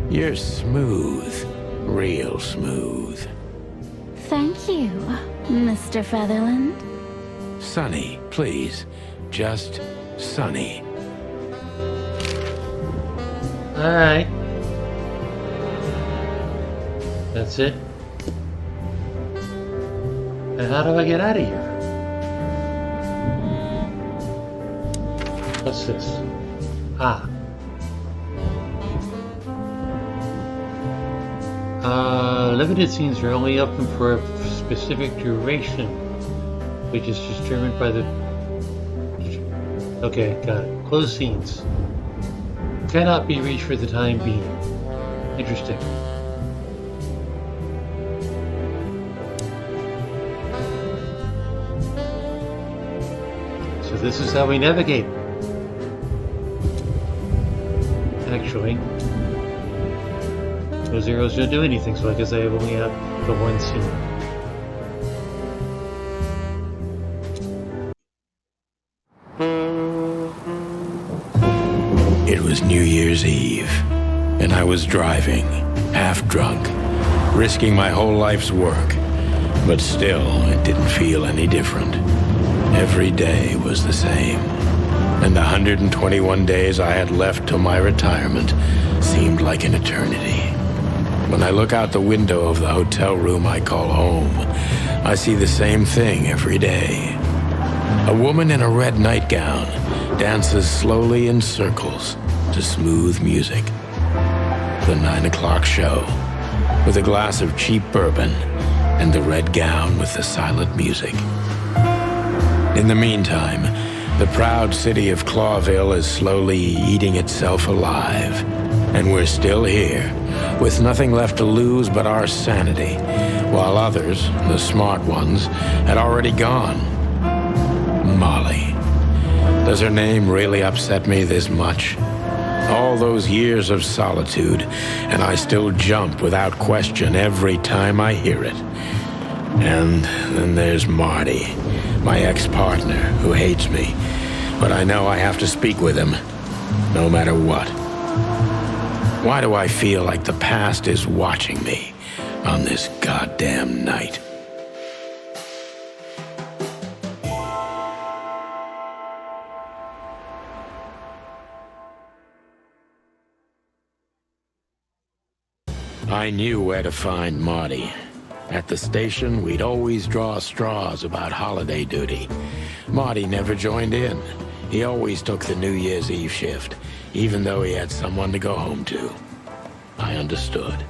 You're smooth. Real smooth. Thank you, Mr. Featherland. Sonny, please. Just Sonny. Alright. That's it. And how do I get out of here? What's this? Ah. Limited scenes are only open for a specific duration, which is determined by the... Okay, got it. Closed scenes. Cannot be reached for the time being. Interesting. So this is how we navigate. Actually, those arrows don't do anything, so I guess I only have the one scene. It was New Year's Eve, and I was driving, half drunk, risking my whole life's work. But still, it didn't feel any different. Every day was the same, and the 121 days I had left till my retirement seemed like an eternity. When I look out the window of the hotel room I call home, I see the same thing every day. A woman in a red nightgown dances slowly in circles to smooth music. The 9 o'clock show, with a glass of cheap bourbon and the red gown with the silent music. In the meantime, the proud city of Clawville is slowly eating itself alive. And we're still here, with nothing left to lose but our sanity, while others, the smart ones, had already gone. Molly. Does her name really upset me this much? All those years of solitude, and I still jump without question every time I hear it. And then there's Marty, my ex-partner, who hates me. But I know I have to speak with him, no matter what. Why do I feel like the past is watching me on this goddamn night? I knew where to find Marty. At the station, we'd always draw straws about holiday duty. Marty never joined in. He always took the New Year's Eve shift, even though he had someone to go home to. I understood.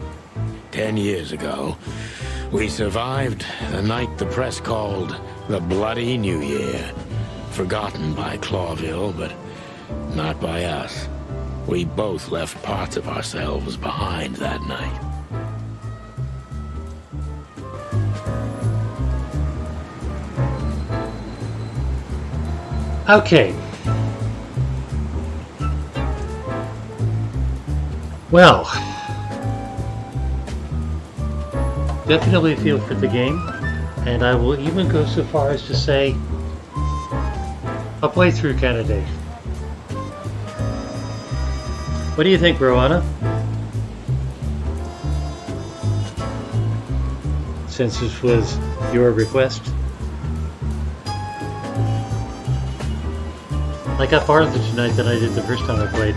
10 years ago, we survived the night the press called the Bloody New Year. Forgotten by Clawville, but not by us. We both left parts of ourselves behind that night. Okay. Well, definitely feel for the game, and I will even go so far as to say a playthrough candidate. What do you think, Roanna? Since this was your request. I got farther tonight than I did the first time I played.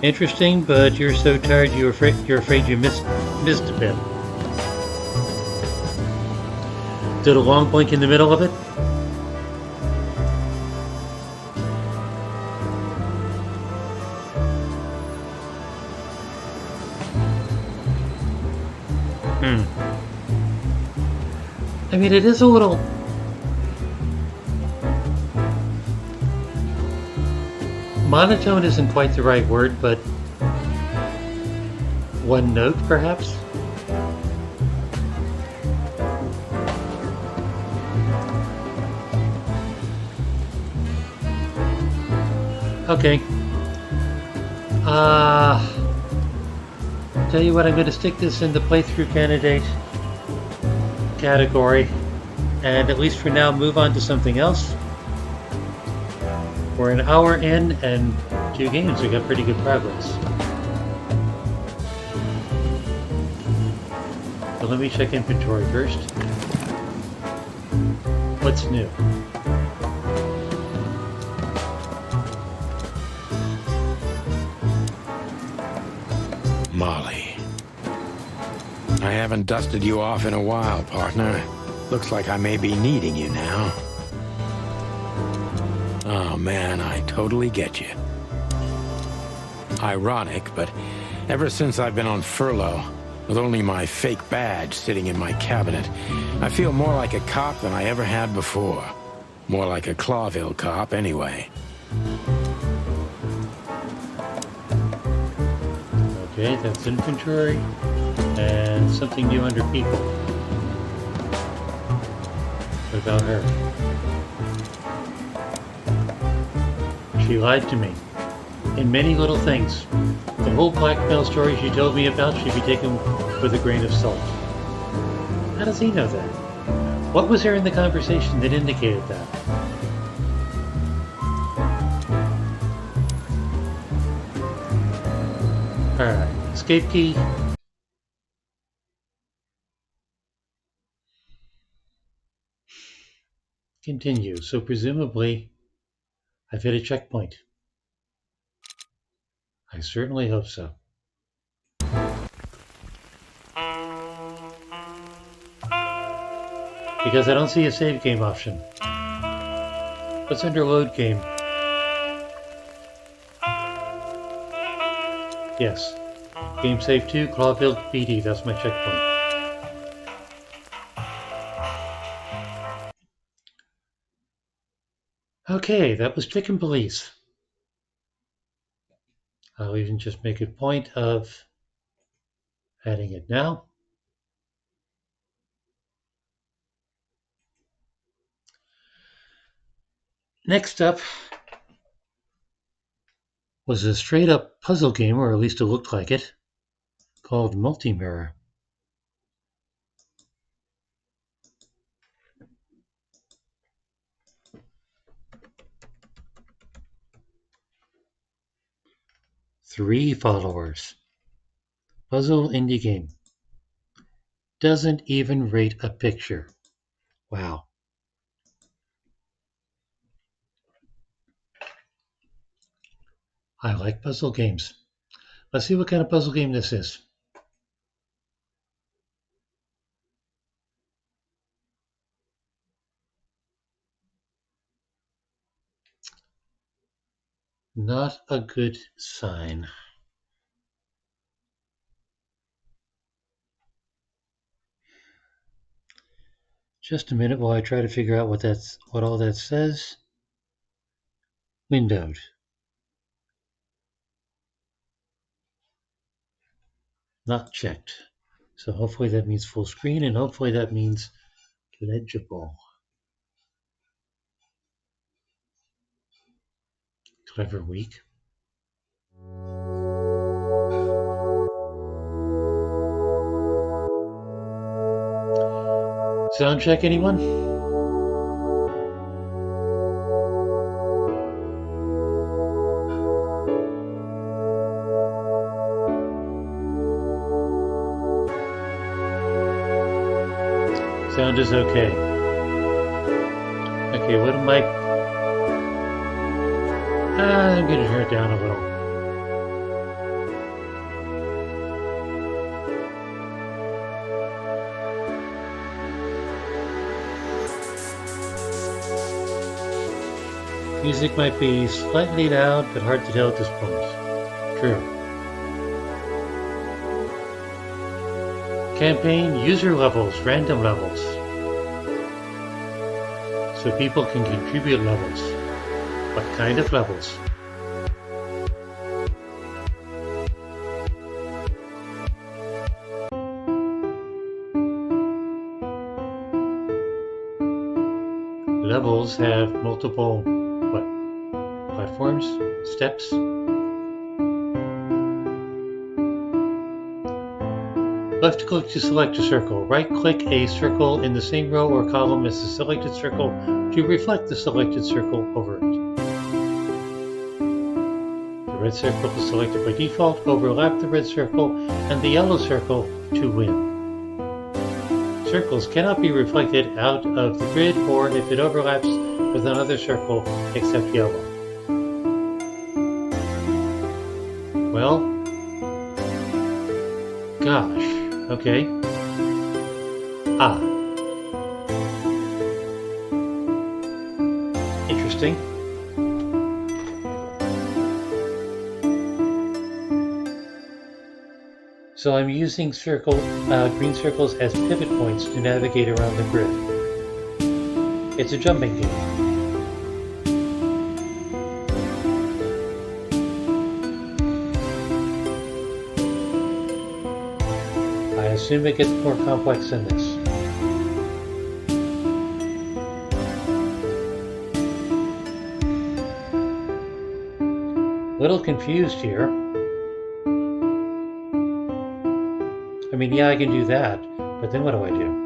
Interesting, but you're so tired you're afraid you missed a bit. Did a long blink in the middle of it? I mean, it is a little... monotone isn't quite the right word, but... one note, perhaps? Okay. Tell you what, I'm going to stick this in the playthrough candidate category, and at least for now move on to something else. We're an hour in and 2 games. We got pretty good progress. So let me check inventory first. What's new? Molly. I haven't dusted you off in a while, partner. Looks like I may be needing you now. Oh man, I totally get you. Ironic, but Ever since I've been on furlough, with only my fake badge sitting in my cabinet, I feel more like a cop than I ever had before. More like a Clawville cop, anyway. Okay, that's inventory. And something new under people. What about her? She lied to me. In many little things. The whole blackmail story she told me about should be taken with a grain of salt. How does he know that? What was there in the conversation that indicated that? Alright, escape key. Continue. So presumably, I've hit a checkpoint. I certainly hope so. Because I don't see a save game option. What's under load game? Yes. Game save 2, Clawville PD, that's my checkpoint. Okay, that was Chicken Police. I'll even just make a point of adding it now. Next up was a straight up puzzle game, or at least it looked like it, called Multimirror. Three followers. Puzzle indie game. Doesn't even rate a picture. Wow. I like puzzle games. Let's see what kind of puzzle game this is. Not a good sign. Just a minute while I try to figure out what all that says. Windowed. Not checked. So hopefully that means full screen, and hopefully that means legible. Clever week. Sound check, anyone? Sound is okay. Okay, what am I? I'm going to turn it down a little. Music might be slightly loud, but hard to tell at this point. True. Campaign user levels, random levels. So people can contribute levels. What kind of levels? Levels have multiple, platforms, steps. Left click to select a circle. Right click a circle in the same row or column as the selected circle to reflect the selected circle over it. The red circle is selected by default. Overlap the red circle and the yellow circle to win. Circles cannot be reflected out of the grid or if it overlaps with another circle except yellow. Well, gosh, okay. Interesting. So I'm using green circles as pivot points to navigate around the grid. It's a jumping game. I assume it gets more complex than this. A little confused here. I mean, yeah, I can do that, but then what do I do?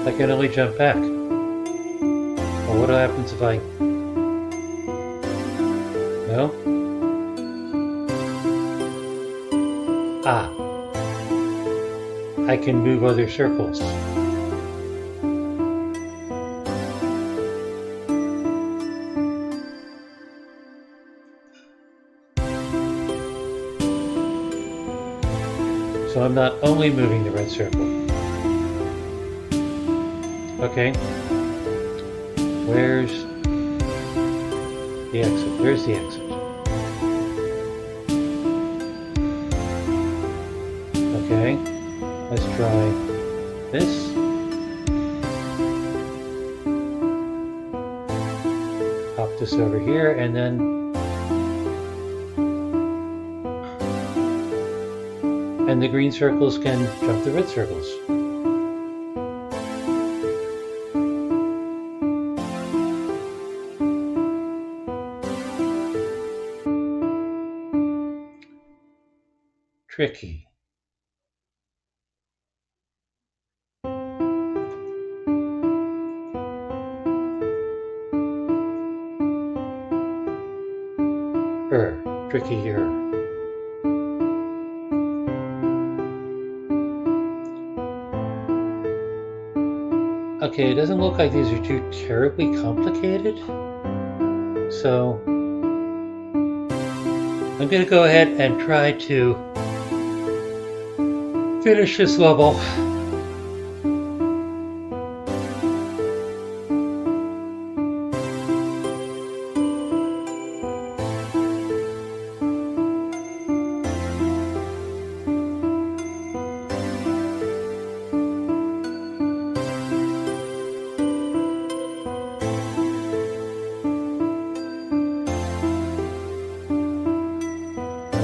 I can only jump back. Well, what happens if I... No? Ah. I can move other circles. So I'm not only moving the red circle. Okay. Where's the exit? There's the exit. Okay. Let's try this. Pop this over here and then the green circles can jump the red circles. Tricky. Trickier. Okay, it doesn't look like these are too terribly complicated. So I'm going to go ahead and try to finish this level.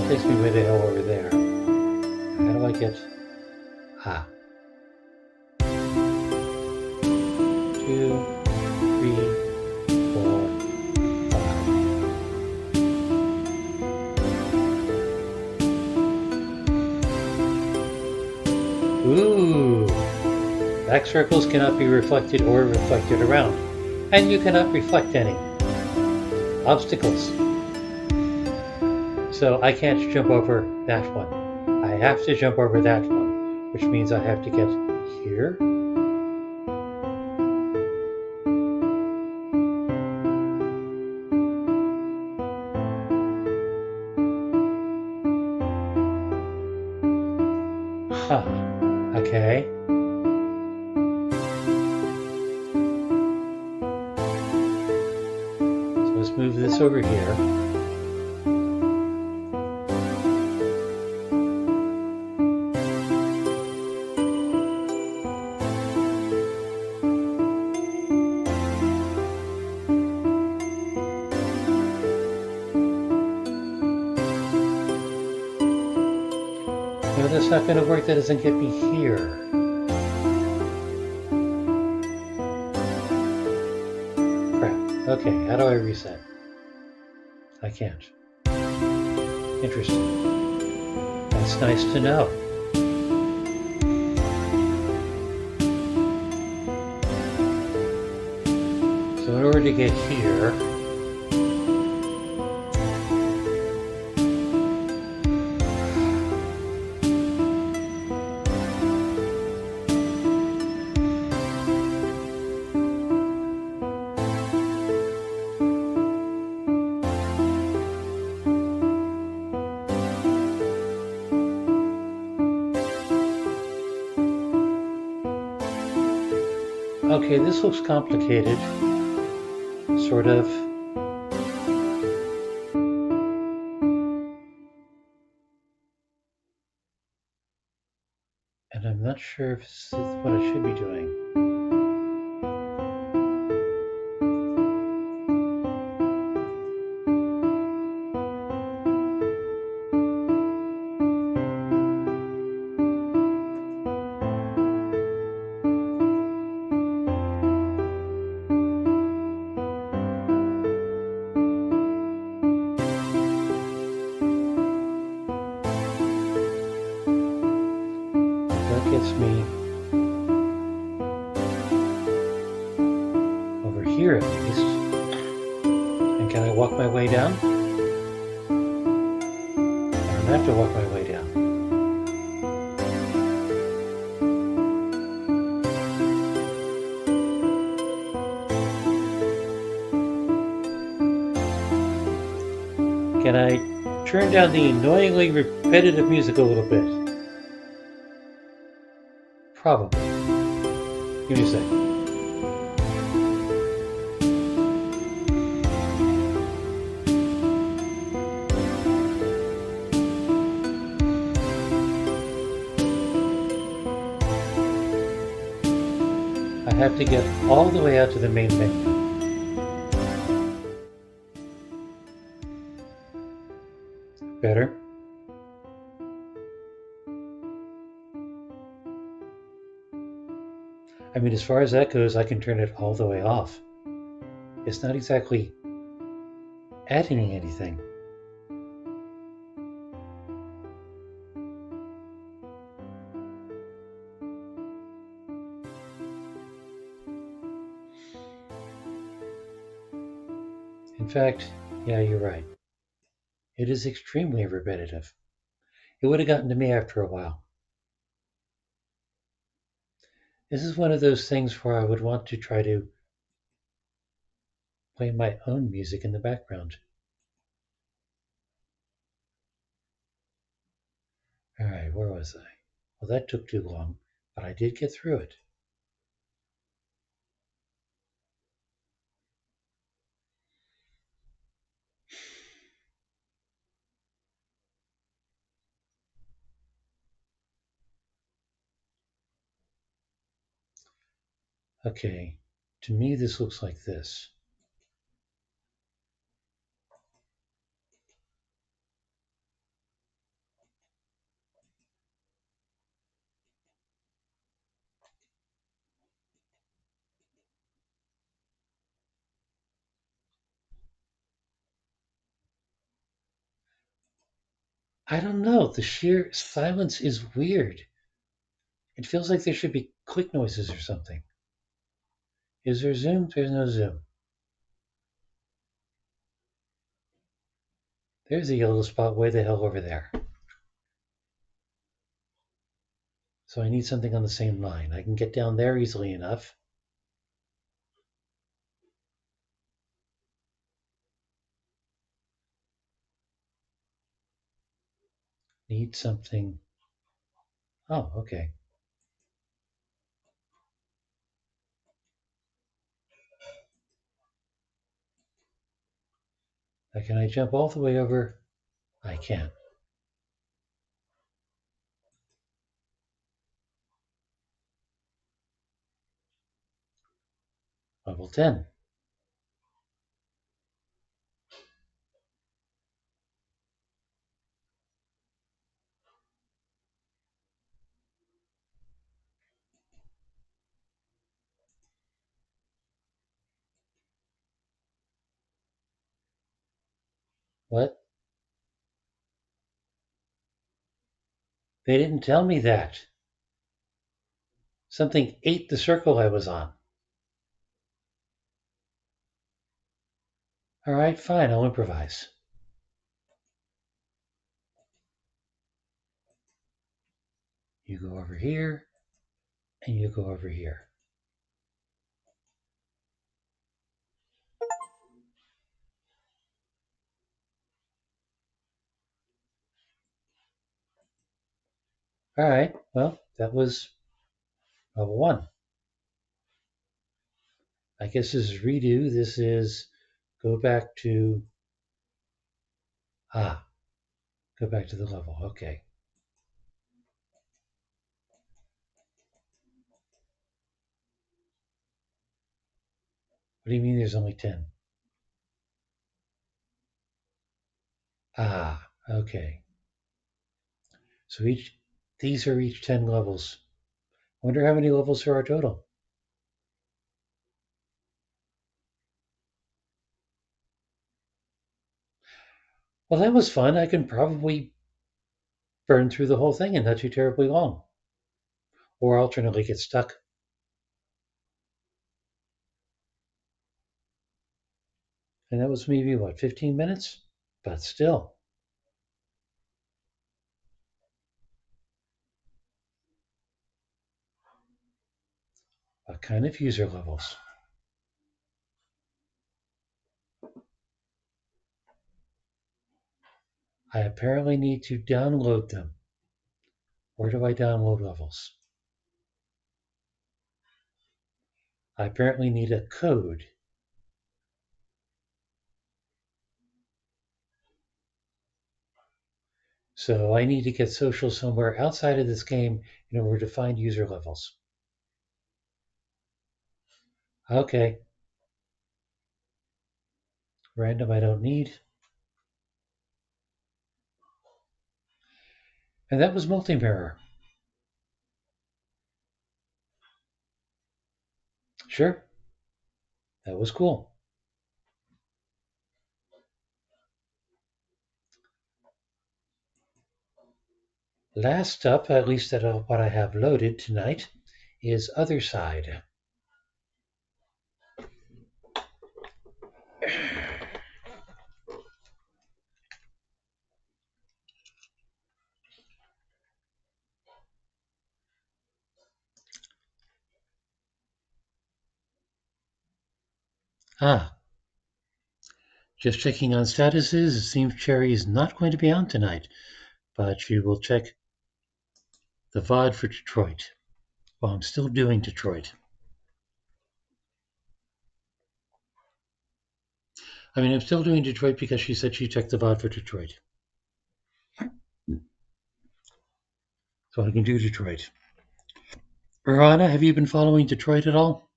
Takes me way the hell over there. How do I get... Ah. 2, 3, 4, 5. Ooh! Back circles cannot be reflected or reflected around. And you cannot reflect any. Obstacles. So I can't jump over that one. I have to jump over that one, which means I have to get here. Huh. Okay. So let's move this over here. No, that's not going to work. That doesn't get me here. Crap. Okay, how do I reset? I can't. Interesting. That's nice to know. So in order to get here, Okay, this looks complicated. Sort of. And I'm not sure if this is what I should be doing. That gets me over here at least. And can I walk my way down? I don't have to walk my way down. Can I turn down the annoyingly repetitive music a little bit? Probably. Give me a sec. I have to get all the way out to the main menu. Better. I mean, as far as that goes, I can turn it all the way off. It's not exactly adding anything. In fact, yeah, you're right. It is extremely repetitive. It would have gotten to me after a while. This is one of those things where I would want to try to play my own music in the background. All right, where was I? Well, that took too long, but I did get through it. Okay, to me, this looks like this. I don't know. The sheer silence is weird. It feels like there should be click noises or something. Is there zoom? There's no zoom. There's a yellow spot way the hell over there. So I need something on the same line. I can get down there easily enough. Need something. Oh, okay. Now, can I jump all the way over? I can. Level 10. What? They didn't tell me that. Something ate the circle I was on. All right, fine, I'll improvise. You go over here, and you go over here. All right, well, that was level 1. I guess this is redo. This is go back to ah, go back to the level. Okay. What do you mean there's only 10? Ah, okay. So these are each 10 levels. Wonder how many levels there are total. Well, that was fun. I can probably burn through the whole thing and not too terribly long. Or alternately get stuck. And that was maybe, what, 15 minutes? But still, what kind of user levels? I apparently need to download them. Where do I download levels? I apparently need a code. So I need to get social somewhere outside of this game in order to find user levels. Okay. Random I don't need. And that was Multimirror. Sure. That was cool. Last up, at least what I have loaded tonight, is Othercide. Ah, just checking on statuses. It seems Cherry is not going to be on tonight, but she will check the VOD for Detroit. Well, I'm still doing Detroit. I'm still doing Detroit because she said she checked the VOD for Detroit. So I can do Detroit. Rana, have you been following Detroit at all?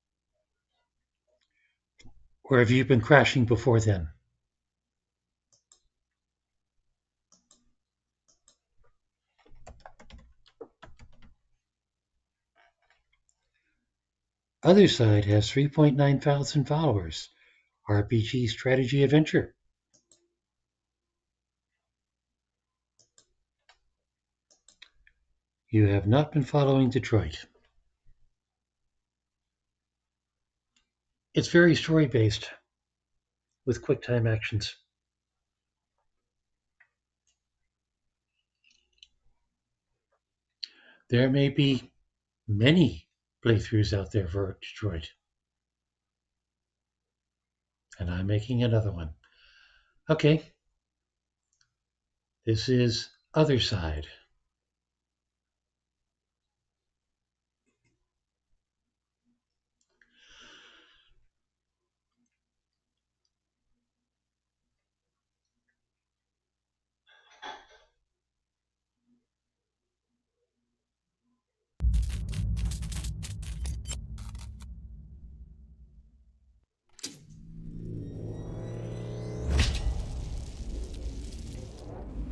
Or have you been crashing before then? Othercide has 3.9 thousand followers. RPG strategy adventure. You have not been following Detroit. It's very story based with quick time actions. There may be many playthroughs out there for Detroit, and I'm making another one. Okay, this is Othercide.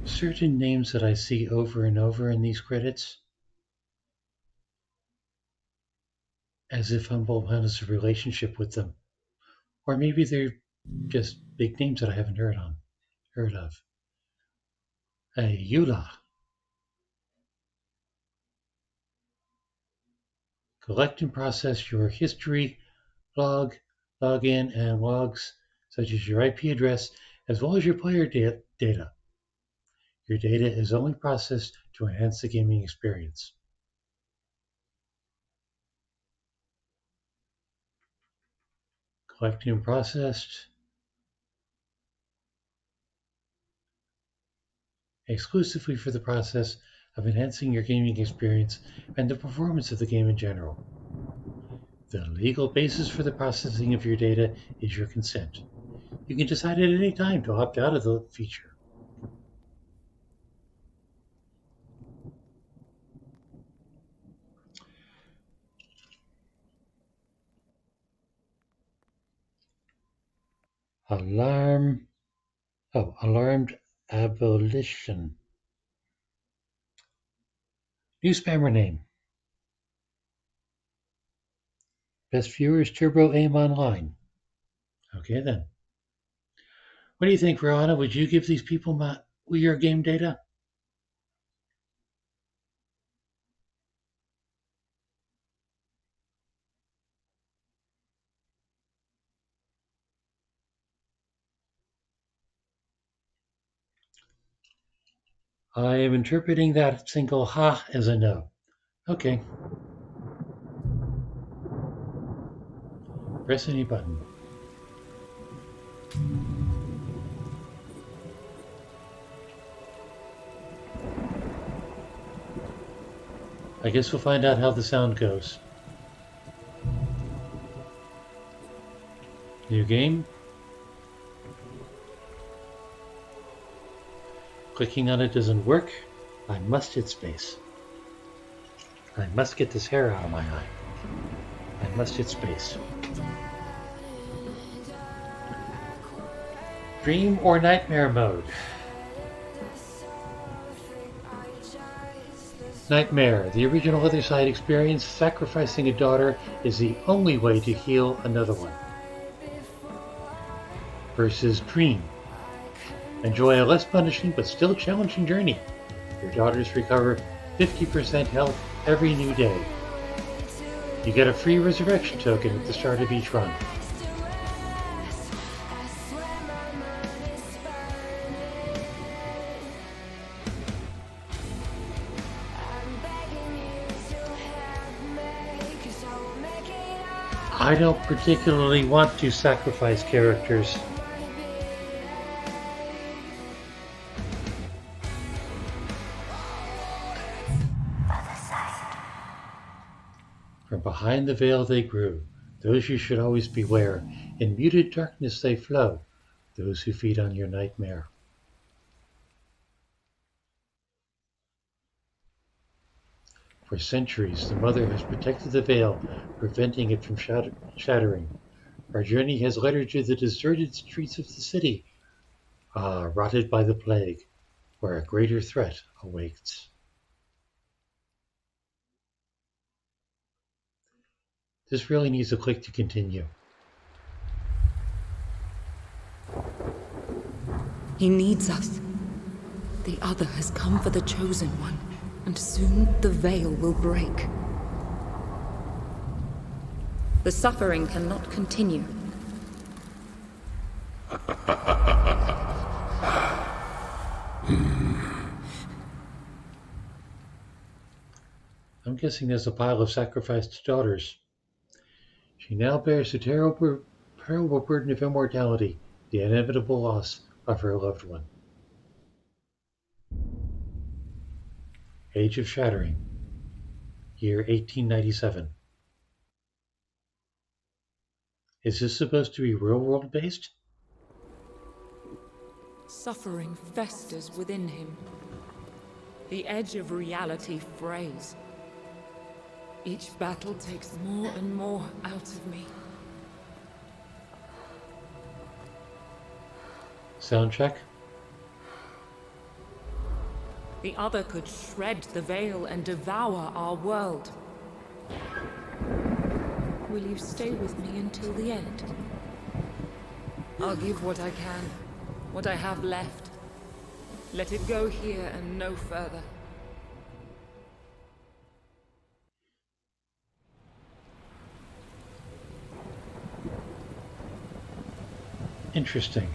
Certain names that I see over and over in these credits, as if Humboldt has a relationship with them, or maybe they're just big names that I haven't heard of. Eula. Collect and process your history, log, login, and logs such as your IP address, as well as your player data. Your data is only processed to enhance the gaming experience. Collected and processed exclusively for the process of enhancing your gaming experience and the performance of the game in general. The legal basis for the processing of your data is your consent. You can decide at any time to opt out of the feature. Alarmed abolition. New spammer name. Best viewers Turbo Aim Online. Okay then. What do you think, Roanna? Would you give these people your game data? I am interpreting that single ha as a no. Okay. Press any button. I guess we'll find out how the sound goes. New game. Clicking on it doesn't work. I must hit space. I must get this hair out of my eye. I must hit space. Dream or nightmare mode? Nightmare. The original Othercide experience, sacrificing a daughter is the only way to heal another one. Versus Dream. Enjoy a less punishing but still challenging journey. Your daughters recover 50% health every new day. You get a free resurrection token at the start of each run. I don't particularly want to sacrifice characters. From behind the veil they grew, those you should always beware. In muted darkness they flow, those who feed on your nightmare. For centuries, the Mother has protected the veil, preventing it from shattering. Our journey has led her to the deserted streets of the city, rotted by the plague, where a greater threat awaits. This really needs a click to continue. He needs us. The Other has come for the Chosen One, and soon the veil will break. The suffering cannot continue. I'm guessing there's a pile of sacrificed daughters. She now bears the terrible burden of immortality, the inevitable loss of her loved one. Age of Shattering, year 1897. Is this supposed to be real-world based? Suffering festers within him. The edge of reality frays. Each battle takes more and more out of me. Sound check. The Other could shred the veil and devour our world. Will you stay with me until the end? I'll give what I can, what I have left. Let it go here and no further. Interesting.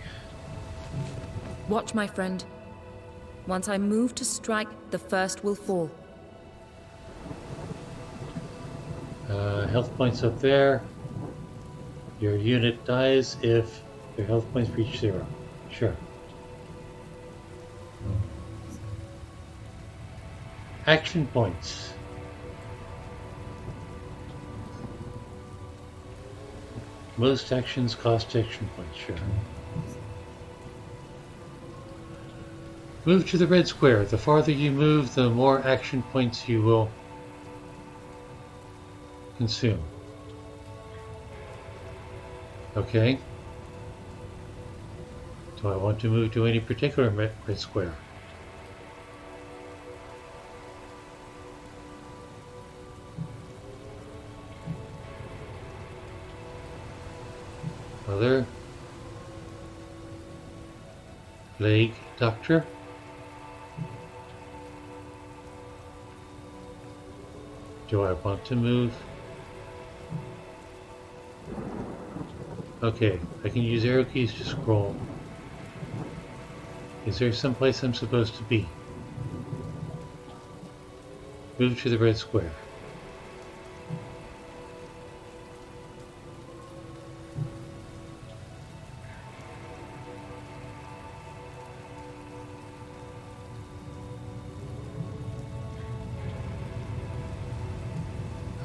Watch, my friend. Once I move to strike, the first will fall. Health points up there. Your unit dies if their health points reach 0. Sure. Action points. Most actions cost action points, sure. Move to the red square. The farther you move, the more action points you will consume. Okay. Do I want to move to any particular red square? Other plague doctor. Do I want to move? Okay, I can use arrow keys to scroll. Is there someplace I'm supposed to be? Move to the red square.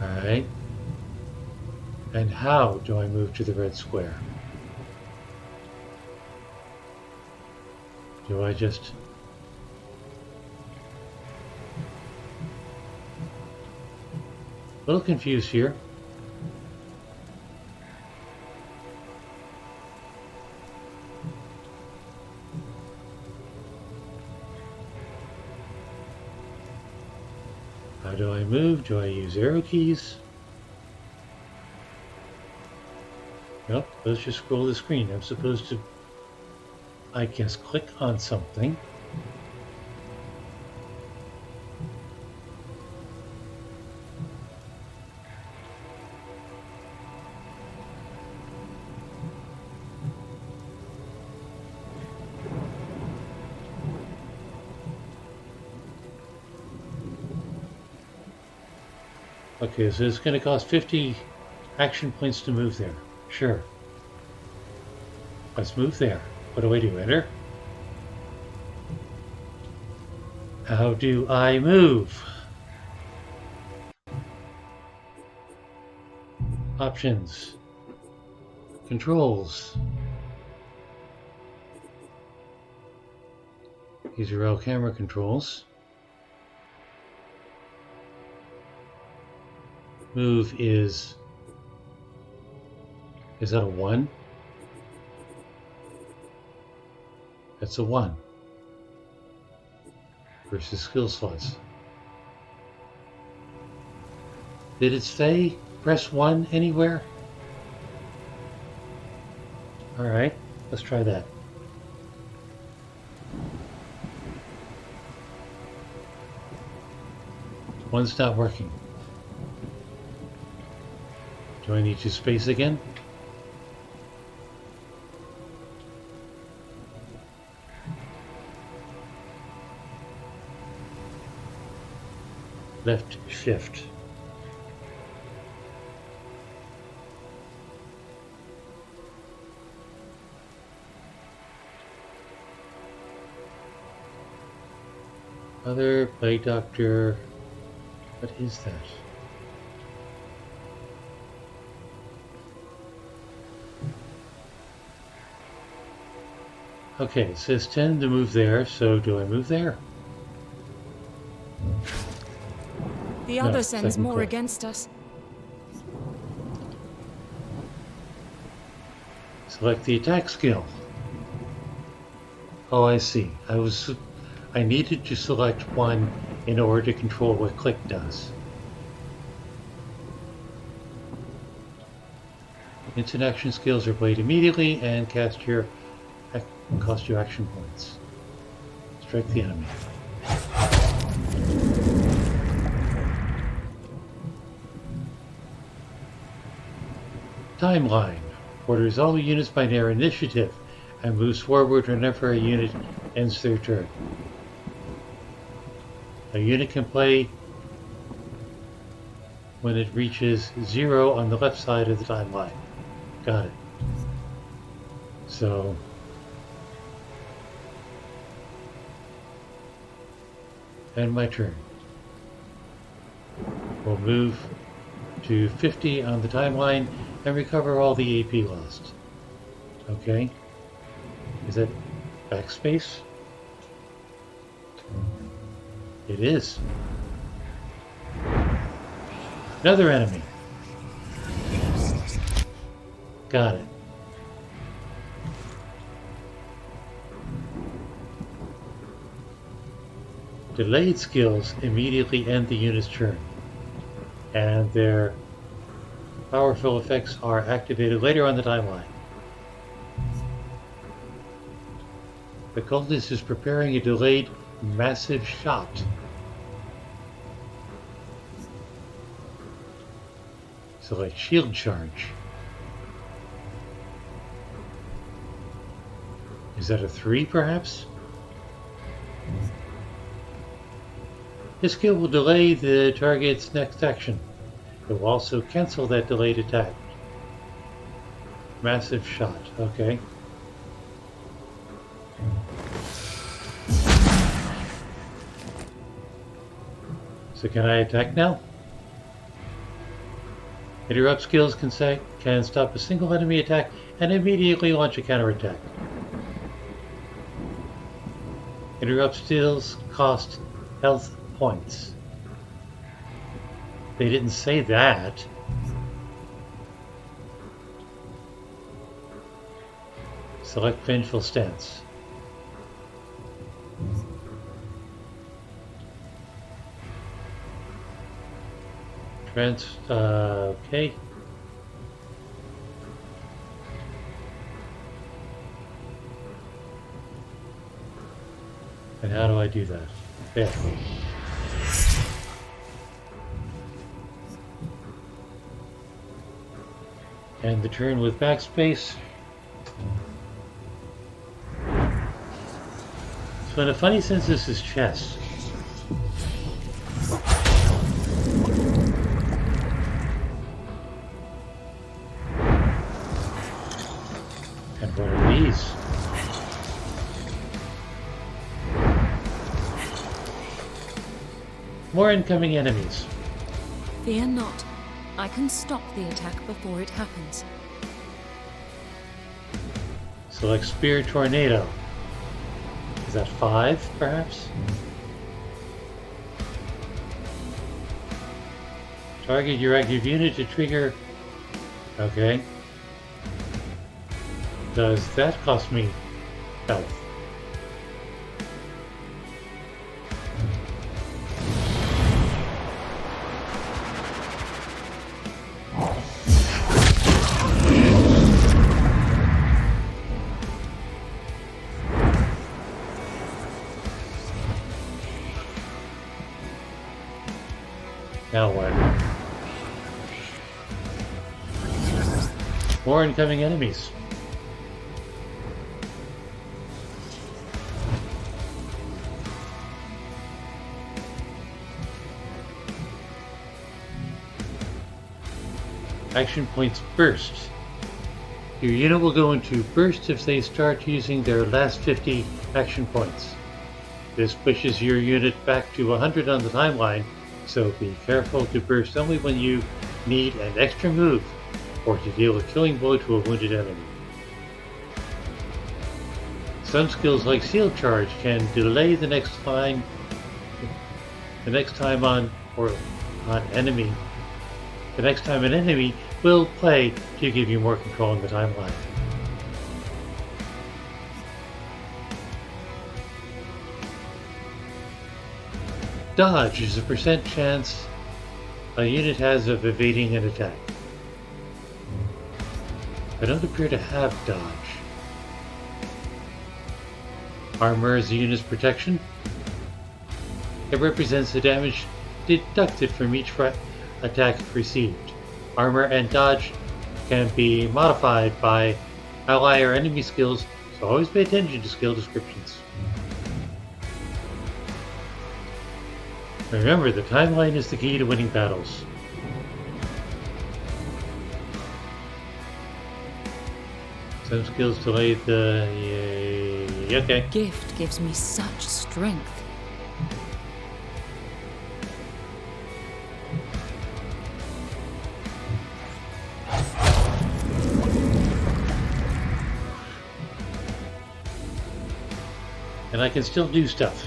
Alright. And how do I move to the red square? Do I just... A little confused here. How do I move? Do I use arrow keys? Nope, let's just scroll the screen. I'm supposed to, I guess, click on something. Okay, so it's going to cost 50 action points to move there. Sure. Let's move there. What do I do? Enter? How do I move? Options. Controls. These are all camera controls. Move is that a 1? That's a 1. Versus skill slots. Did it say press 1 anywhere? Alright, let's try that. One's not working. Do I need to space again? Left shift. Other play doctor. What is that? Okay, it says 10 to move there, so do I move there? The No, other sends second more click. against us. Select the attack skill. Oh, I see. I needed to select one in order to control what click does. Instant action skills are played immediately and cost you action points. Strike the enemy. Timeline. Orders all units by their initiative and moves forward whenever a unit ends their turn. A unit can play when it reaches 0 on the left side of the timeline. Got it. So end my turn. We'll move to 50 on the timeline and recover all the AP lost. Okay. Is that backspace? It is. Another enemy. Got it. Delayed skills immediately end the unit's turn, and their powerful effects are activated later on the timeline. The cultist is preparing a delayed massive shot. Select shield charge. Is that a 3 perhaps? This skill will delay the target's next action. It will also cancel that delayed attack. Massive shot, okay. So can I attack now? Interrupt skills can stop a single enemy attack and immediately launch a counterattack. Interrupt skills cost health points. They didn't say that. Select Vengeful Stance. Okay. And how do I do that? There. And the turn with backspace. So in a funny sense, this is chess. And what are these? More incoming enemies. Fear not. I can stop the attack before it happens. Select Spear Tornado. Is that 5, perhaps? Target your active unit to trigger. Okay. Does that cost me health? Now what? More incoming enemies. Action points burst. Your unit will go into burst if they start using their last 50 action points. This pushes your unit back to 100 on the timeline, so be careful to burst only when you need an extra move or to deal a killing blow to a wounded enemy. Some skills like Seal Charge can delay the next time an enemy will play to give you more control in the timeline. Dodge is a percent chance a unit has of evading an attack. I don't appear to have dodge. Armor is the unit's protection. It represents the damage deducted from each attack received. Armor and dodge can be modified by ally or enemy skills, so always pay attention to skill descriptions. Remember, the timeline is the key to winning battles. Some skills delay the... okay. Gift gives me such strength. And I can still do stuff.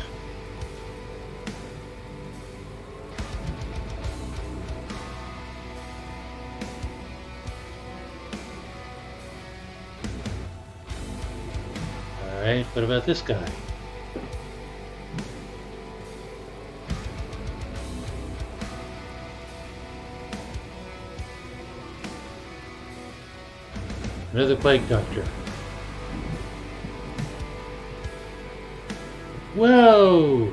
Alright, what about this guy? Another plague doctor. Whoa!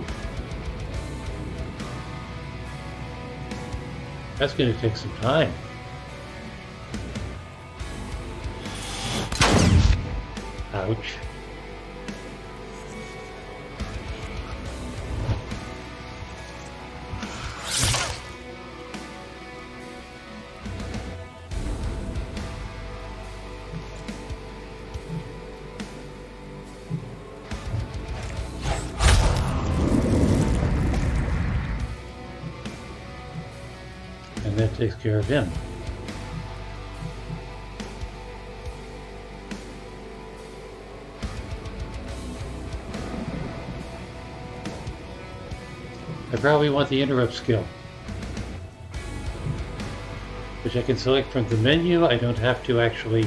That's going to take some time. Ouch. And that takes care of him. I probably want the interrupt skill, which I can select from the menu. I don't have to actually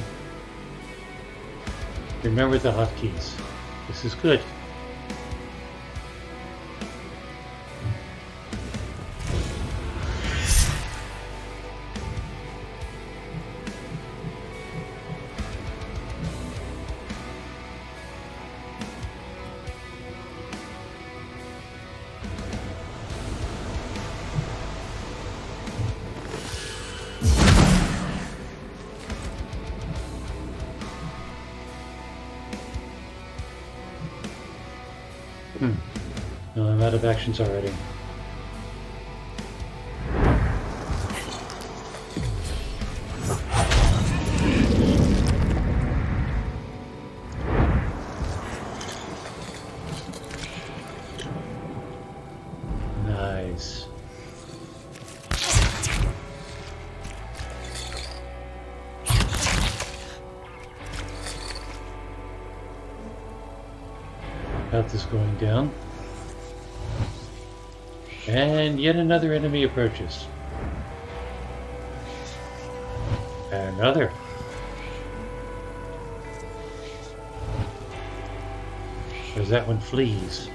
remember the hotkeys. This is good. No, I'm out of actions already. Nice. Health is going down. And yet another enemy approaches. Another. As that one flees.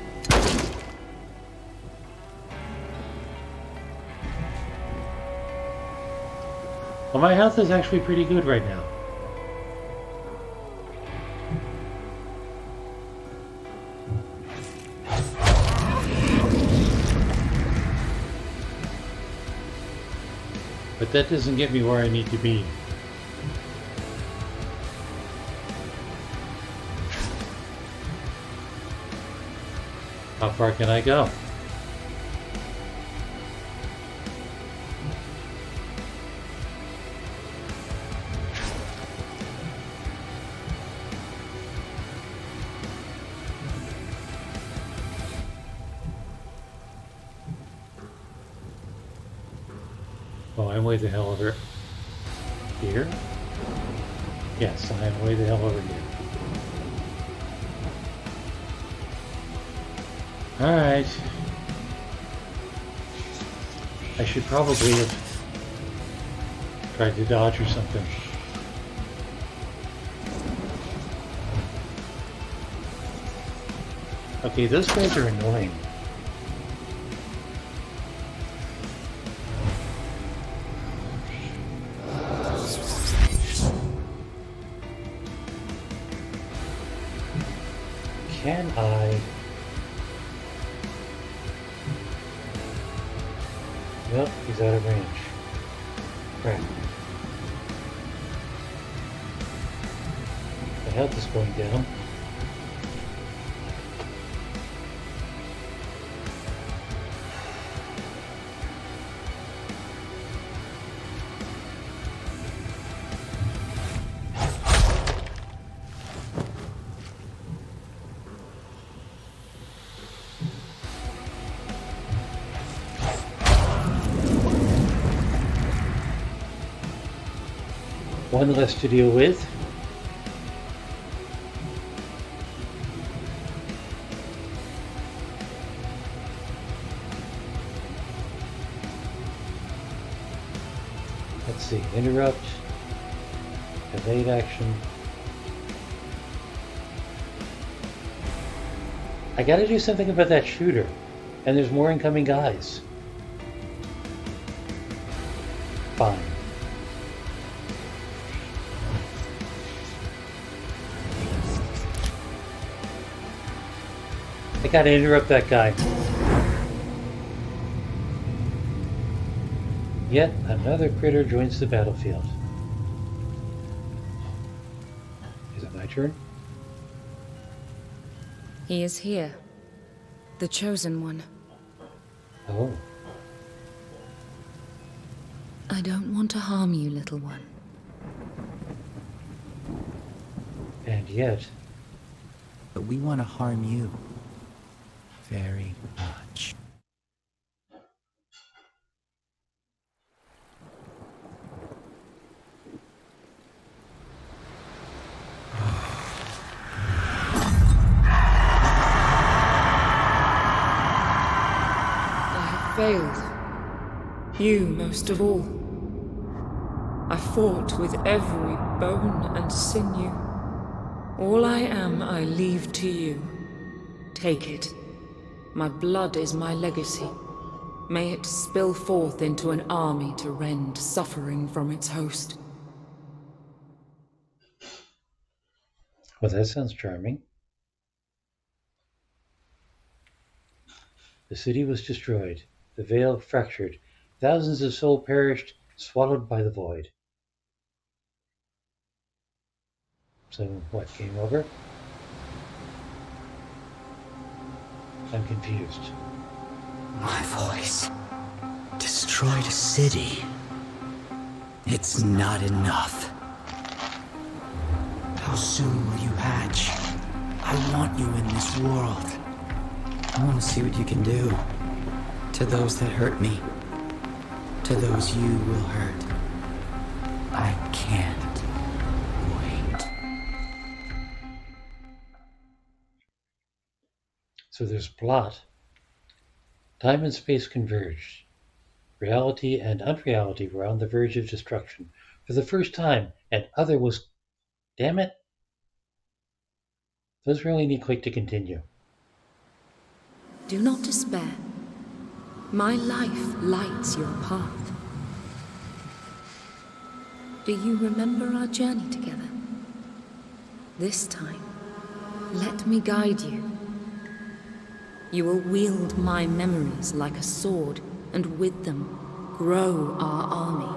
Well, my health is actually pretty good right now. But that doesn't get me where I need to be. How far can I go? Oh, I'm way the hell over here? Yes, I am way the hell over here. Alright. I should probably have tried to dodge or something. Okay, those guys are annoying. Can I? Nope, he's out of range. Crap. The health is going down. One less to deal with. Interrupt. Evade action. I gotta do something about that shooter. And there's more incoming guys. Fine. I gotta interrupt that guy. Yet another critter joins the battlefield. Is it my turn? He is here. The chosen one. Oh. I don't want to harm you, little one. And yet... But we want to harm you. Very much. Failed. You most of all. I fought with every bone and sinew. All I am, I leave to you. Take it. My blood is my legacy. May it spill forth into an army to rend suffering from its host. Well, that sounds charming. The city was destroyed. The veil fractured. Thousands of souls perished, swallowed by the void. So, what, game over? I'm confused. My voice destroyed a city. It's not enough. How soon will you hatch? I want you in this world. I want to see what you can do. To those that hurt me. To those you will hurt. I can't wait. So there's plot. Time and space converged. Reality and unreality were on the verge of destruction. For the first time, and Other was... Damn it! Those really need click to continue. Do not despair. My life lights your path. Do you remember our journey together? This time, let me guide you. You will wield my memories like a sword, and with them, grow our army.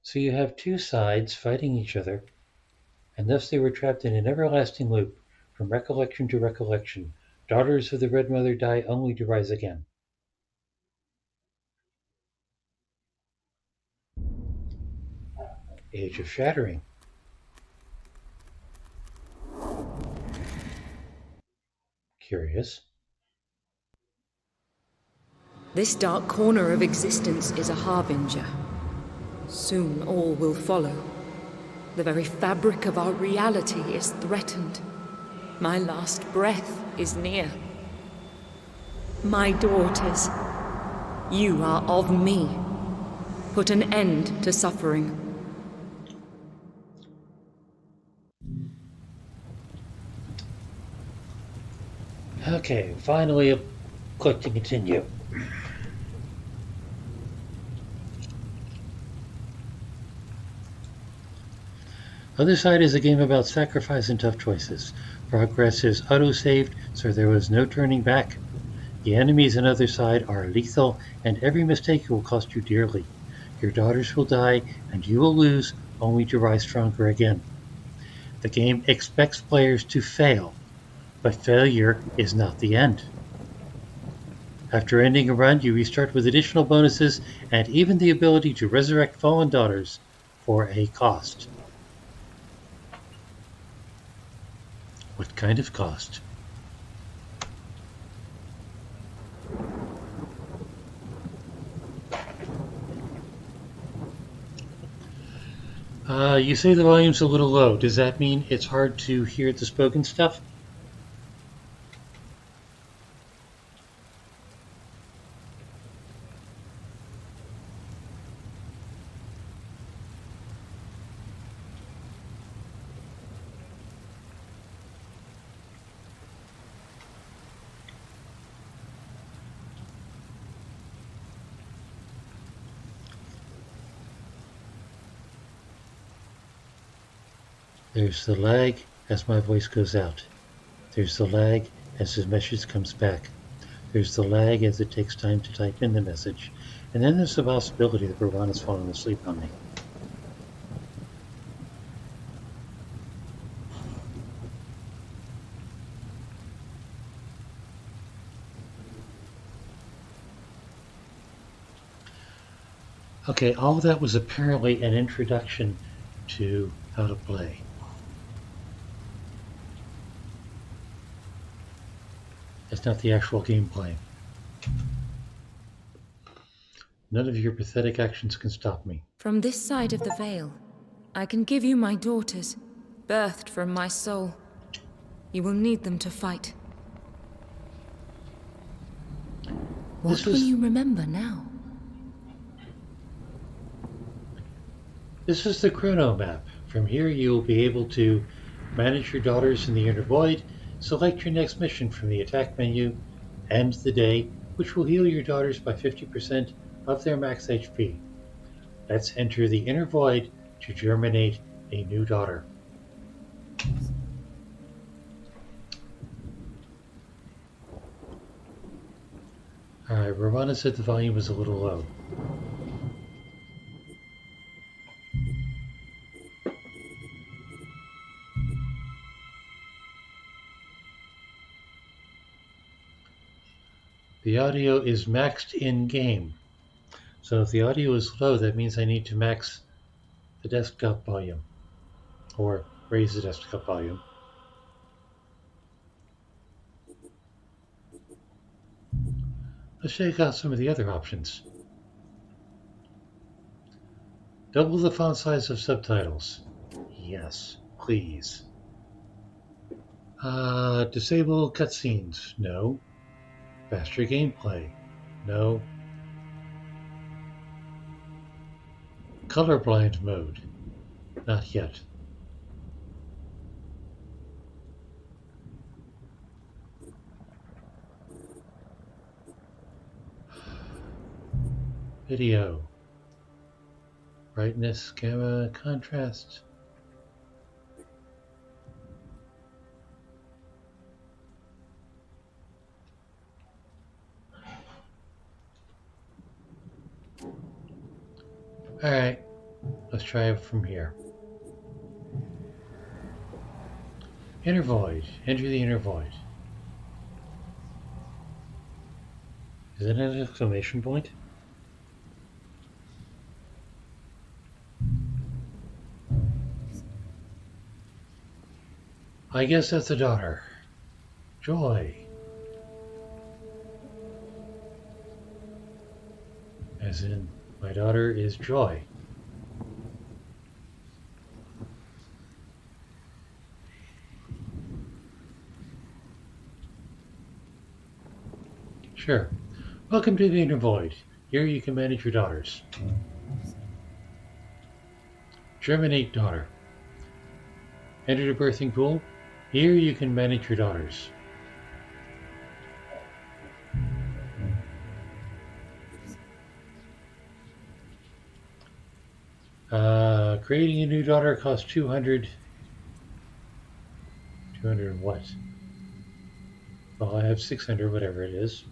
So you have two sides fighting each other, and thus they were trapped in an everlasting loop, from recollection to recollection. Daughters of the Red Mother die only to rise again. Age of Shattering. Curious. This dark corner of existence is a harbinger. Soon all will follow. The very fabric of our reality is threatened. My last breath is near. My daughters, you are of me. Put an end to suffering. Okay, finally a click to continue. Othercide is a game about sacrifice and tough choices. Progress is auto-saved, so there was no turning back. The enemies on Othercide are lethal, and every mistake will cost you dearly. Your daughters will die, and you will lose, only to rise stronger again. The game expects players to fail, but failure is not the end. After ending a run, you restart with additional bonuses, and even the ability to resurrect fallen daughters for a cost. What kind of cost? You say the volume's a little low. Does that mean it's hard to hear the spoken stuff? There's the lag as my voice goes out. There's the lag as the message comes back. There's the lag as it takes time to type in the message. And then there's the possibility that Ravana's fallen asleep on me. Okay, all that was apparently an introduction to how to play. It's not the actual gameplay. None of your pathetic actions can stop me. From this side of the veil, I can give you my daughters, birthed from my soul. You will need them to fight. What will you remember now? This is the chrono map. From here you will be able to manage your daughters in the inner void, select your next mission from the attack menu, end the day, which will heal your daughters by 50% of their max HP. Let's enter the inner void to germinate a new daughter. Alright, Ravana said the volume was a little low. The audio is maxed in-game. So if the audio is low, that means I need to max the desktop volume, or raise the desktop volume. Let's check out some of the other options. Double the font size of subtitles. Yes, please. Disable cutscenes. No. Faster gameplay. No. Colorblind mode. Not yet. Video. Brightness, gamma, contrast. Alright, let's try it from here. Inner void. Enter the inner void. Is that an exclamation point? I guess that's a daughter. Joy. As in, my daughter is Joy. Sure. Welcome to the Inner Void. Here you can manage your daughters. Germinate daughter. Enter the birthing pool. Here you can manage your daughters. Creating a new daughter costs 200. 200 what? Well, I have 600, whatever it is.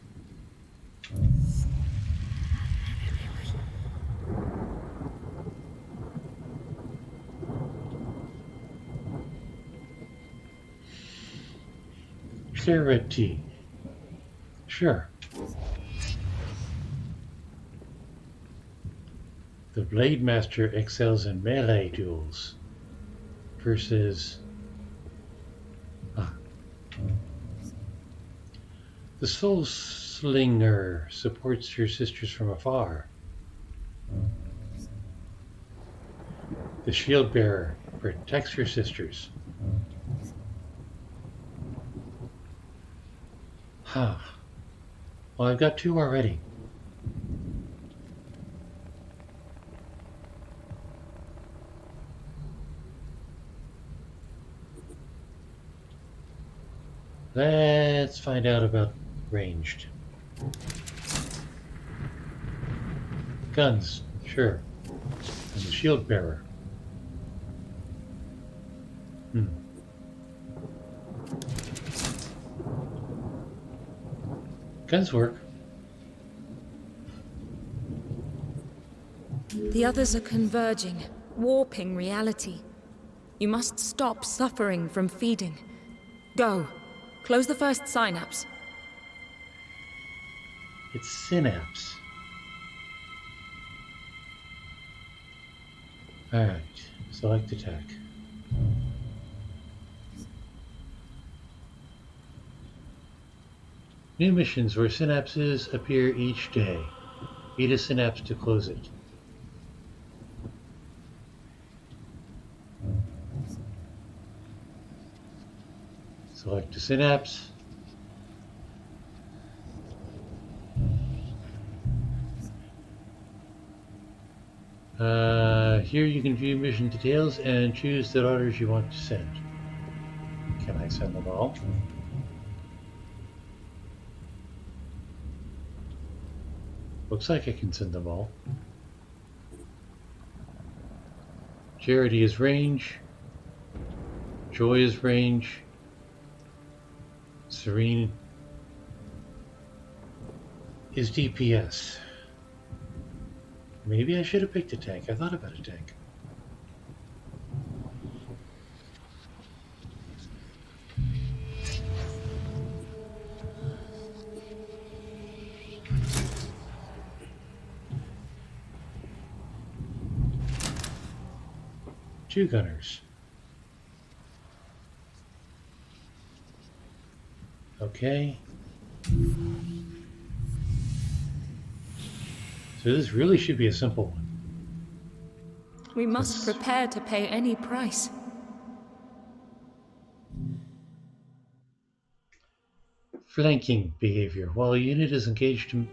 Red tea. Sure. The Blade Master excels in melee duels versus the Soul Slinger supports your sisters from afar. The Shield Bearer protects your sisters. Huh. Well, I've got 2 already. Let's find out about ranged. Guns, sure. And the Shield Bearer. Guns work. The others are converging, warping reality. You must stop suffering from feeding. Go. Close the first synapse. It's synapse. Alright, select attack. New missions where synapses appear each day. Eat a synapse to close it. Select a synapse. Here you can view mission details and choose the orders you want to send. Can I send them all? Looks like I can send them all. Charity is range. Joy is range. Serene is DPS. Maybe I should have picked a tank. I thought about a tank. Two gunners. Okay. So this really should be a simple one. We must prepare to pay any price. Flanking behavior. While a unit is engaged in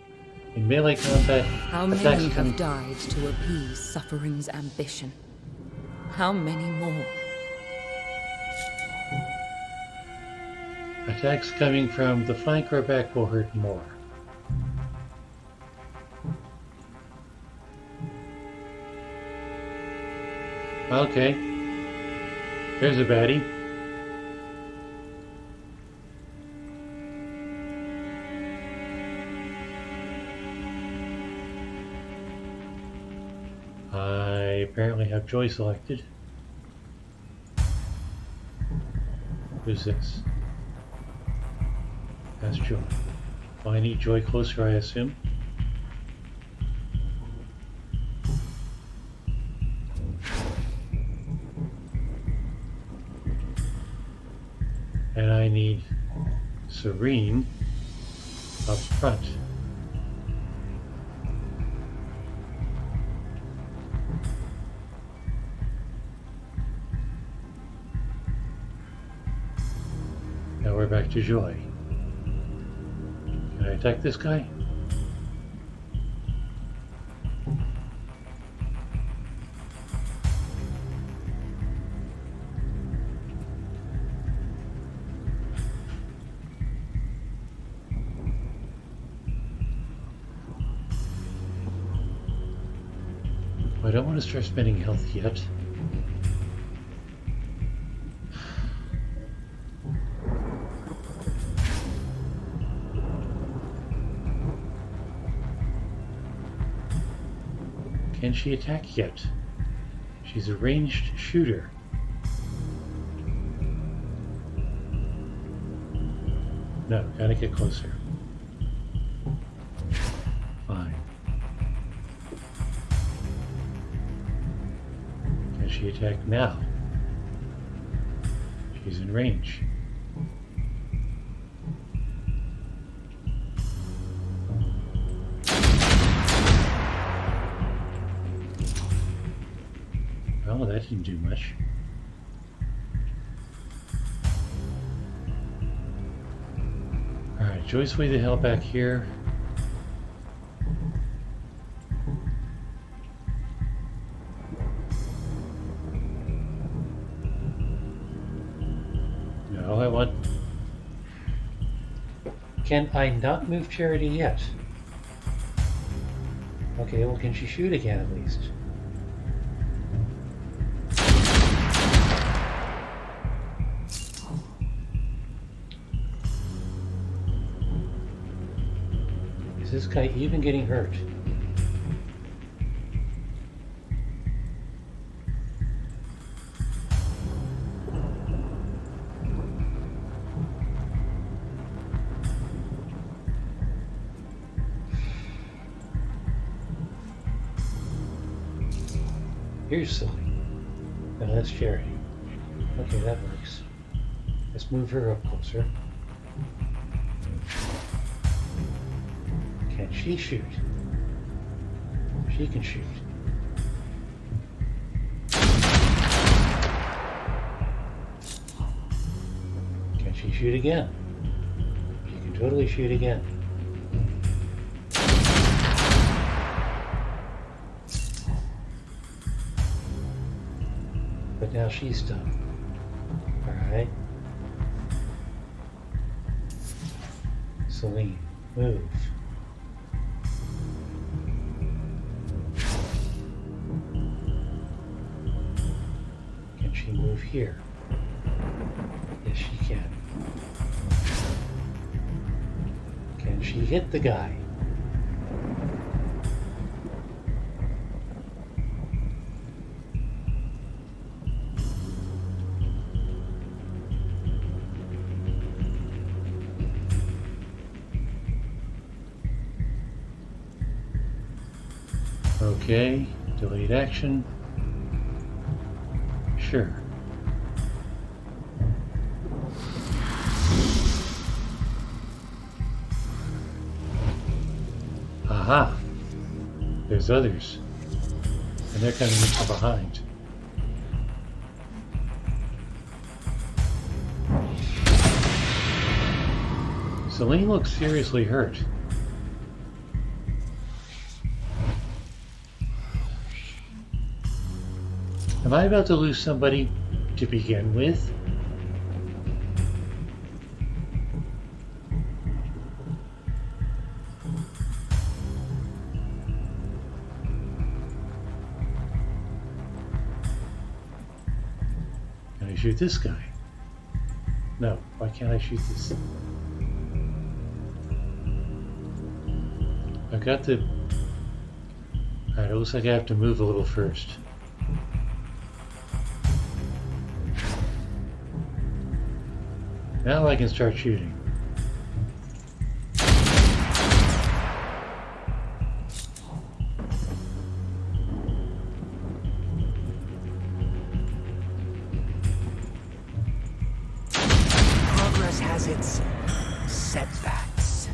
melee combat, How many have died to appease suffering's ambition? How many more? Attacks coming from the flank or back will hurt more. Okay. There's a baddie. I apparently have Joy selected. Who's this? That's Joy. Well, I need Joy closer, I assume. And I need Serene up front. Now we're back to Joy. Can I attack this guy? I don't want to start spending health yet. Can she attack yet? She's a ranged shooter. No, gotta get closer. Fine. Can she attack now? She's in range. Well, that didn't do much. Alright, Joyce, way the hell back here. No, I want... Can I not move Charity yet? Okay, well, can she shoot again at least? this guy even getting hurt? Here's Sully. Now that's Jerry. Okay, that works. Let's move her up closer. Can she shoot? She can shoot. Can she shoot again? She can totally shoot again. But now she's done. Alright. Celine, move. Can she move here? Yes, she can. Can she hit the guy? Okay, delayed action. Sure. Aha! There's others. And they're coming in from behind. Celine looks seriously hurt. Am I about to lose somebody to begin with? Can I shoot this guy? No, why can't I shoot this? I've got to... Alright, it looks like I have to move a little first. Now I can start shooting. Progress has its setbacks.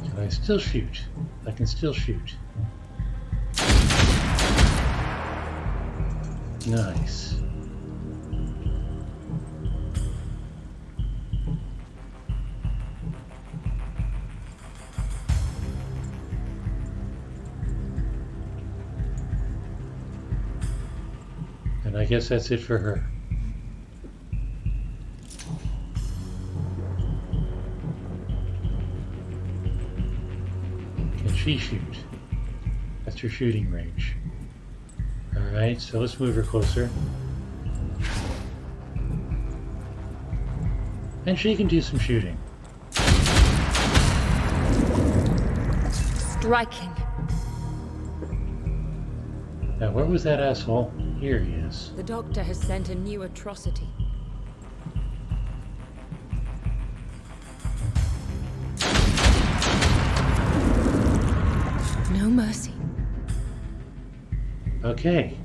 Can I still shoot? I can still shoot. Nice. And I guess that's it for her. Can she shoot? That's her shooting range. Alright, so let's move her closer. And she can do some shooting. Striking. Now, where was that asshole? Here he is. The doctor has sent a new atrocity. No mercy. Okay,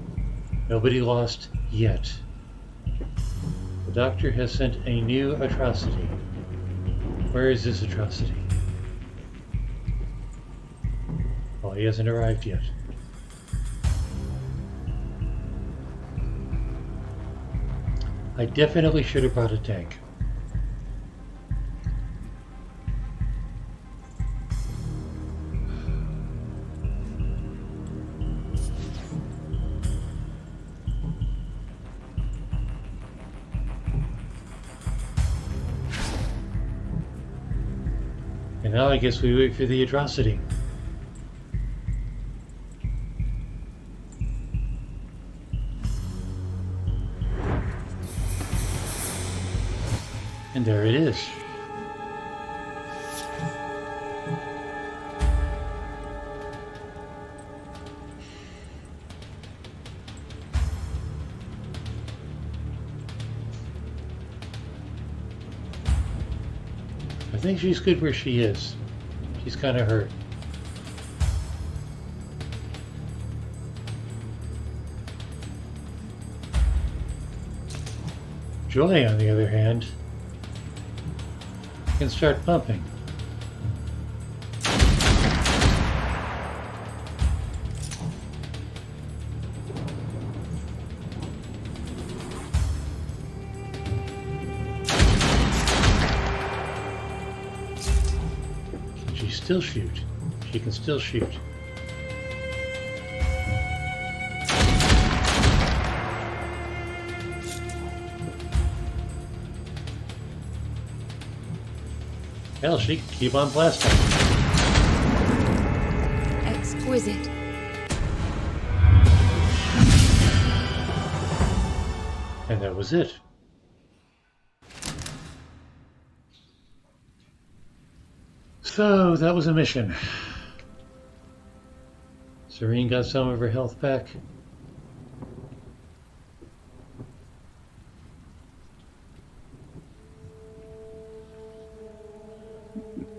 nobody lost yet. The doctor has sent a new atrocity. Where is this atrocity? Well, he hasn't arrived yet. I definitely should have brought a tank. And now I guess we wait for the atrocity. And there it is. I think she's good where she is. She's kind of hurt. Joy, on the other hand, can start pumping. Can she still shoot? She can still shoot. Hell, she can keep on blasting. Exquisite. And that was it. So, that was a mission. Serene got some of her health back.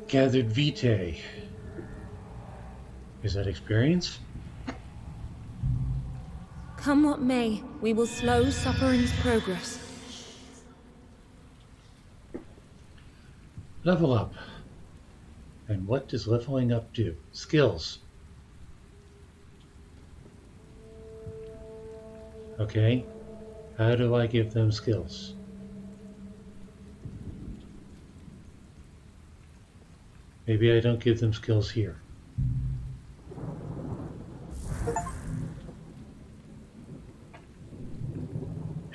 Gathered vitae. Is that experience? Come what may, we will slow suffering's progress. Level up. And what does leveling up do? Skills. Okay. How do I give them skills? Maybe I don't give them skills here.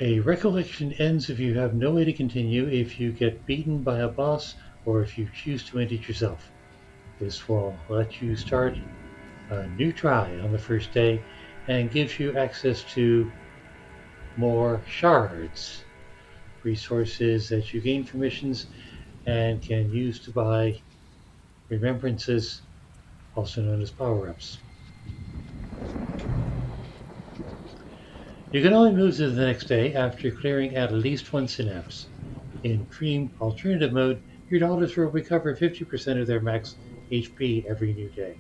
A recollection ends if you have no way to continue, if you get beaten by a boss, or if you choose to end it yourself. This will let you start a new try on the first day and gives you access to more shards, resources that you gain from missions and can use to buy remembrances, also known as power-ups. You can only move to the next day after clearing at least one synapse. In Dream Alternative Mode, your daughters will recover 50% of their max HP every new day.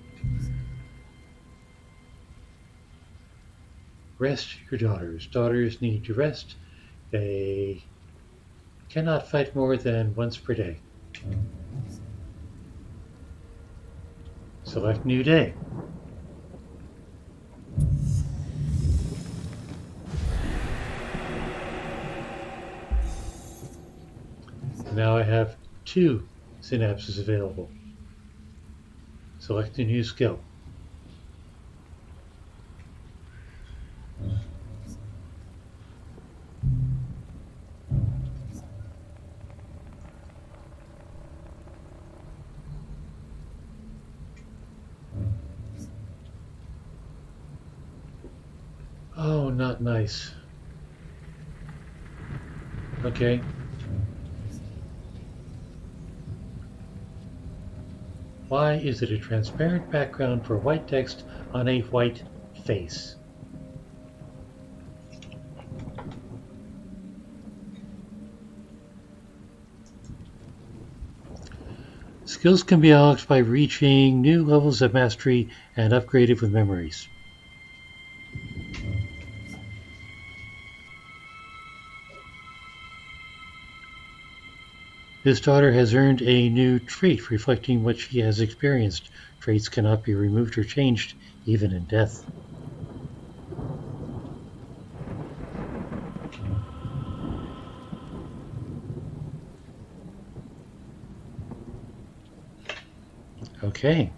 Rest your daughters. Daughters need to rest. They cannot fight more than once per day. Select new day. Now I have 2 synapses available. Select a new skill. Oh, not nice. Okay. Why is it a transparent background for white text on a white face? Skills can be unlocked by reaching new levels of mastery and upgraded with memories. This daughter has earned a new trait reflecting what she has experienced. Traits cannot be removed or changed, even in death. Okay.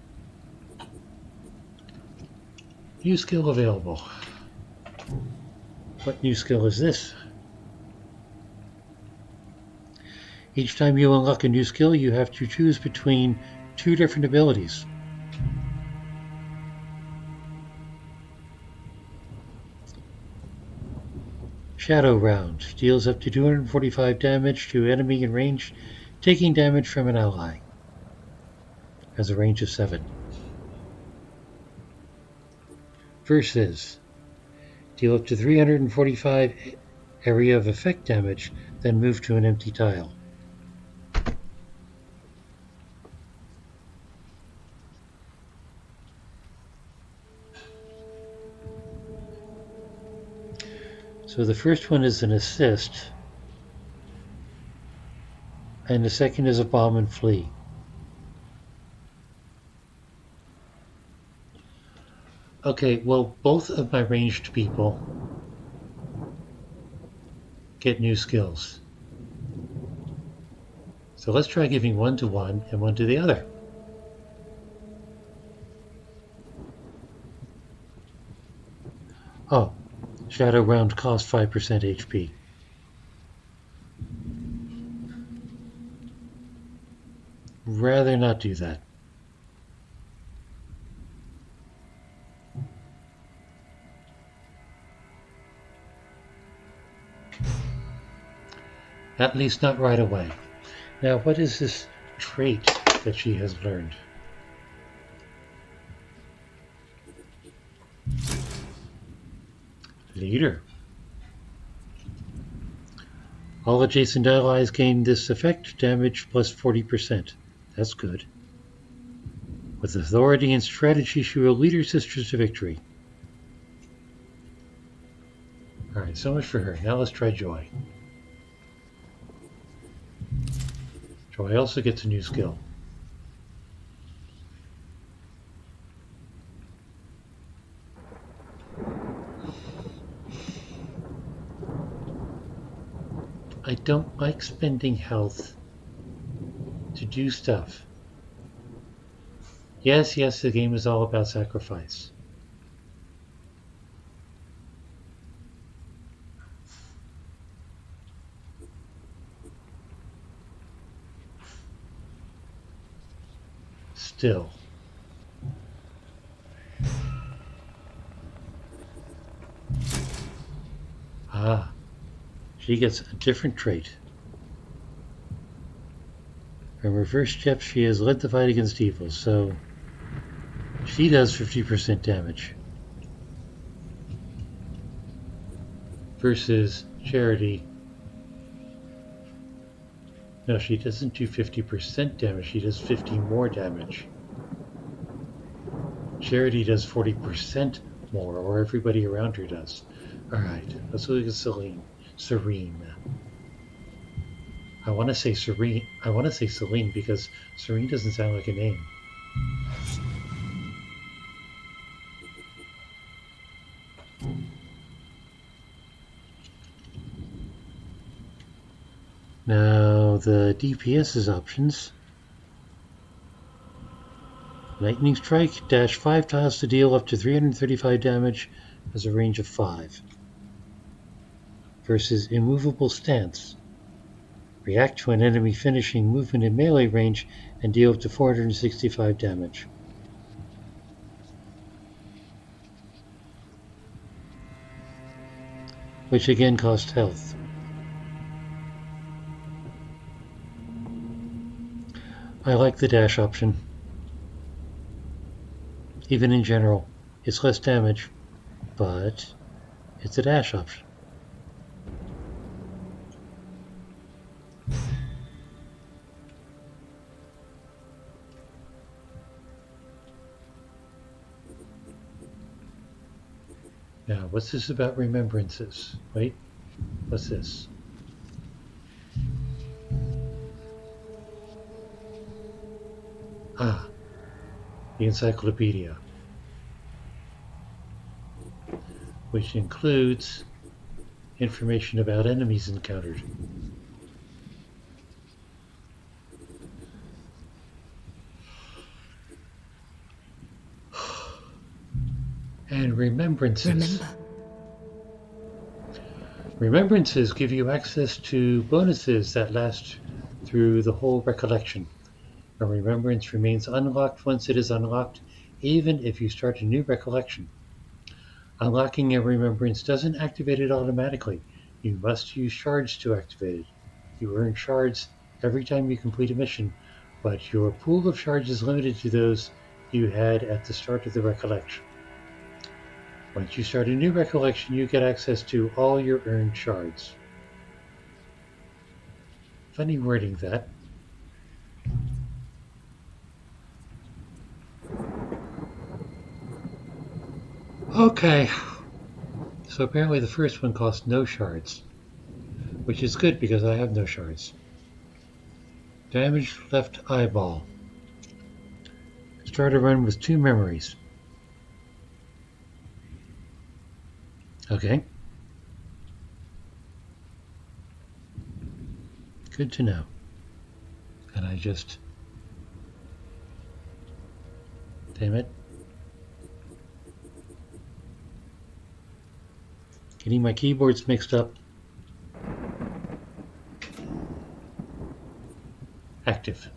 New skill available. What new skill is this? Each time you unlock a new skill, you have to choose between 2 different abilities. Shadow Round. Deals up to 245 damage to enemy in range, taking damage from an ally. Has a range of 7. Versus. Deal up to 345 area of effect damage, then move to an empty tile. So the first one is an assist, and the second is a bomb and flee. Okay, well, both of my ranged people get new skills. So let's try giving one to one and one to the other. Oh, Shadow Round costs 5% HP. Rather not do that. At least not right away. Now, what is this trait that she has learned? Leader. All adjacent allies gain this effect, damage plus 40%. That's good. With authority and strategy, she will lead her sisters to victory. Alright, so much for her. Now let's try Joy. Joy also gets a new skill. I don't like spending health to do stuff. Yes, the game is all about sacrifice. Still. Ah, she gets a different trait. From her first step, she has led the fight against evil, so she does 50% damage. Versus Charity. No, she doesn't do 50% damage, she does 50 more damage. Charity does 40% more, or everybody around her does. Alright, let's look at Serene. I want to say Celine because Serene doesn't sound like a name. Now the DPS's options. Lightning Strike, dash 5 tiles to deal up to 335 damage, has a range of 5. Versus Immovable Stance. React to an enemy finishing movement in melee range and deal up to 465 damage. Which again costs health. I like the dash option. Even in general, it's less damage, but it's a dash option. Now, what's this about remembrances? Wait, what's this? Ah, the encyclopedia, which includes information about enemies encountered. And remembrances. Remembrances give you access to bonuses that last through the whole recollection. A remembrance remains unlocked once it is unlocked, even if you start a new recollection. Unlocking a remembrance doesn't activate it automatically. You must use shards to activate it. You earn shards every time you complete a mission, but your pool of shards is limited to those you had at the start of the recollection. Once you start a new recollection, you get access to all your earned shards. Funny wording, that. Okay, so apparently the first one costs no shards, which is good because I have no shards. Damaged left eyeball. Start a run with 2 memories. Okay. Good to know. And I just... Damn it. Getting my keyboards mixed up. Active.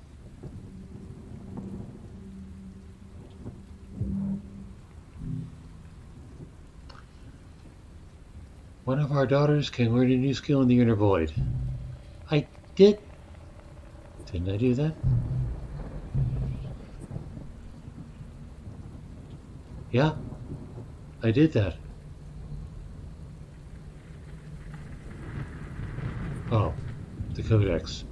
One of our daughters can learn a new skill in the inner void. I did. Didn't I do that? Yeah, I did that. Oh, the codex.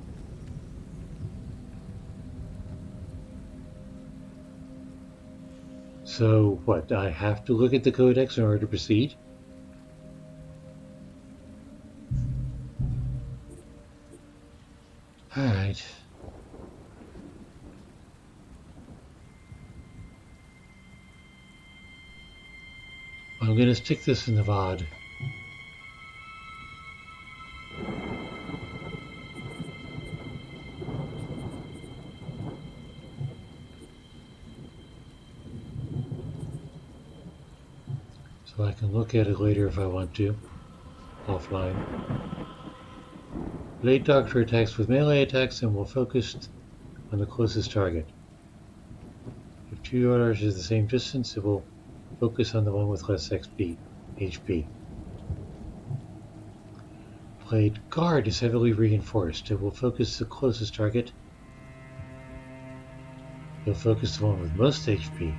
So what, I have to look at the codex in order to proceed? Alright. I'm going to stick this in the VOD. So I can look at it later if I want to, offline. Blade Doctor attacks with melee attacks and will focus on the closest target. If 2 orders is the same distance, it will focus on the one with less HP. Blade Guard is heavily reinforced. It will focus the closest target. It will focus the one with most HP.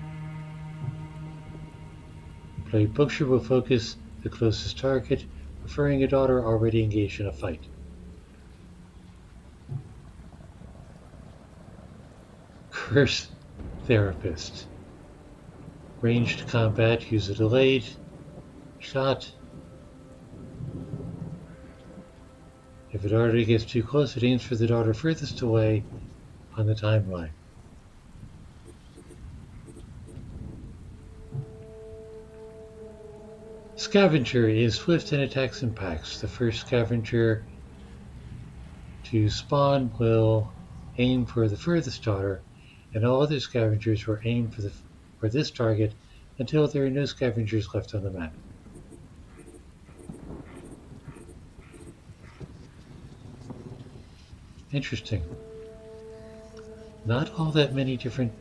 Blade Butcher will focus the closest target, preferring a daughter already engaged in a fight. Curse Therapist. Ranged combat, use a delayed shot. If a daughter gets too close, it aims for the daughter furthest away on the timeline. Scavenger is swift and attacks in packs. The first scavenger to spawn will aim for the furthest daughter, and all other scavengers will aim for this target until there are no scavengers left on the map. Interesting. Not all that many different...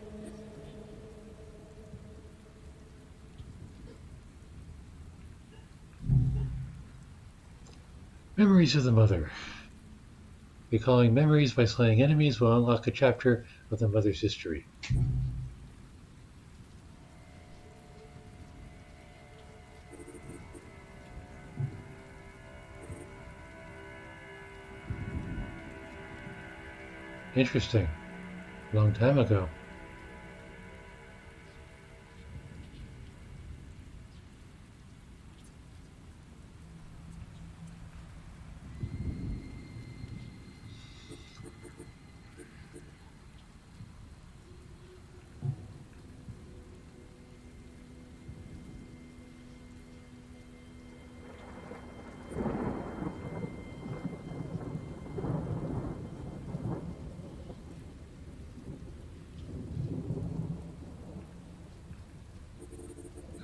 Memories of the Mother. Recalling memories by slaying enemies will unlock a chapter of the Mother's history. Interesting. Long time ago.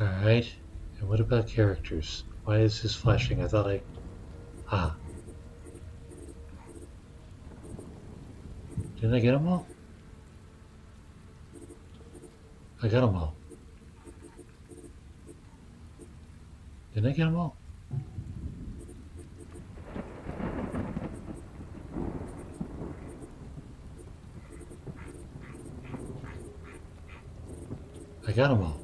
Alright, and what about characters? Why is this flashing? I thought I... Ah. Didn't I get them all? I got them all. Didn't I get them all? I got them all.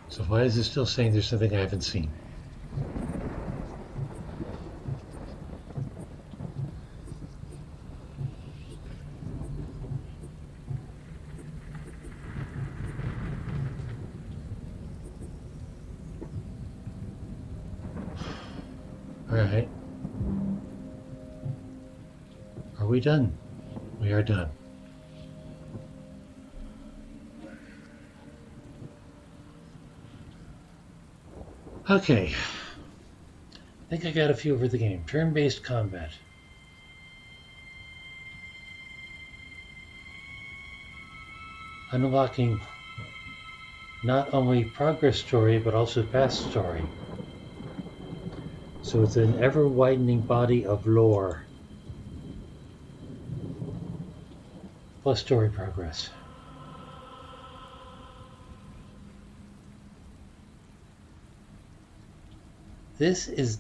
So why is it still saying there's something I haven't seen? All right. Are we done? We are done. Okay. I think I got a few over the game. Turn-based combat. Unlocking not only progress story, but also past story. So it's an ever-widening body of lore. Plus story progress. This is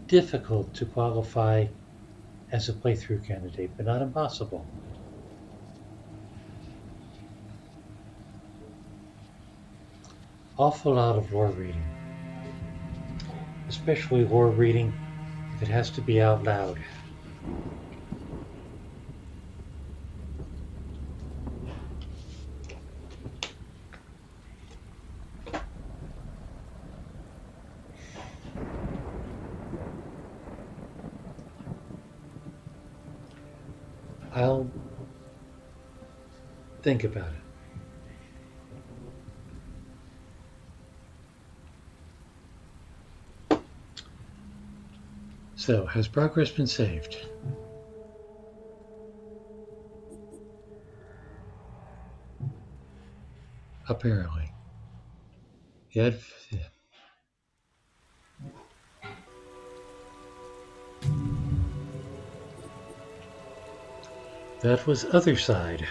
difficult to qualify as a playthrough candidate, but not impossible. Awful lot of lore reading. Especially lore reading if it has to be out loud. I'll think about it. So, has progress been saved? Apparently. Yet, that was Othercide.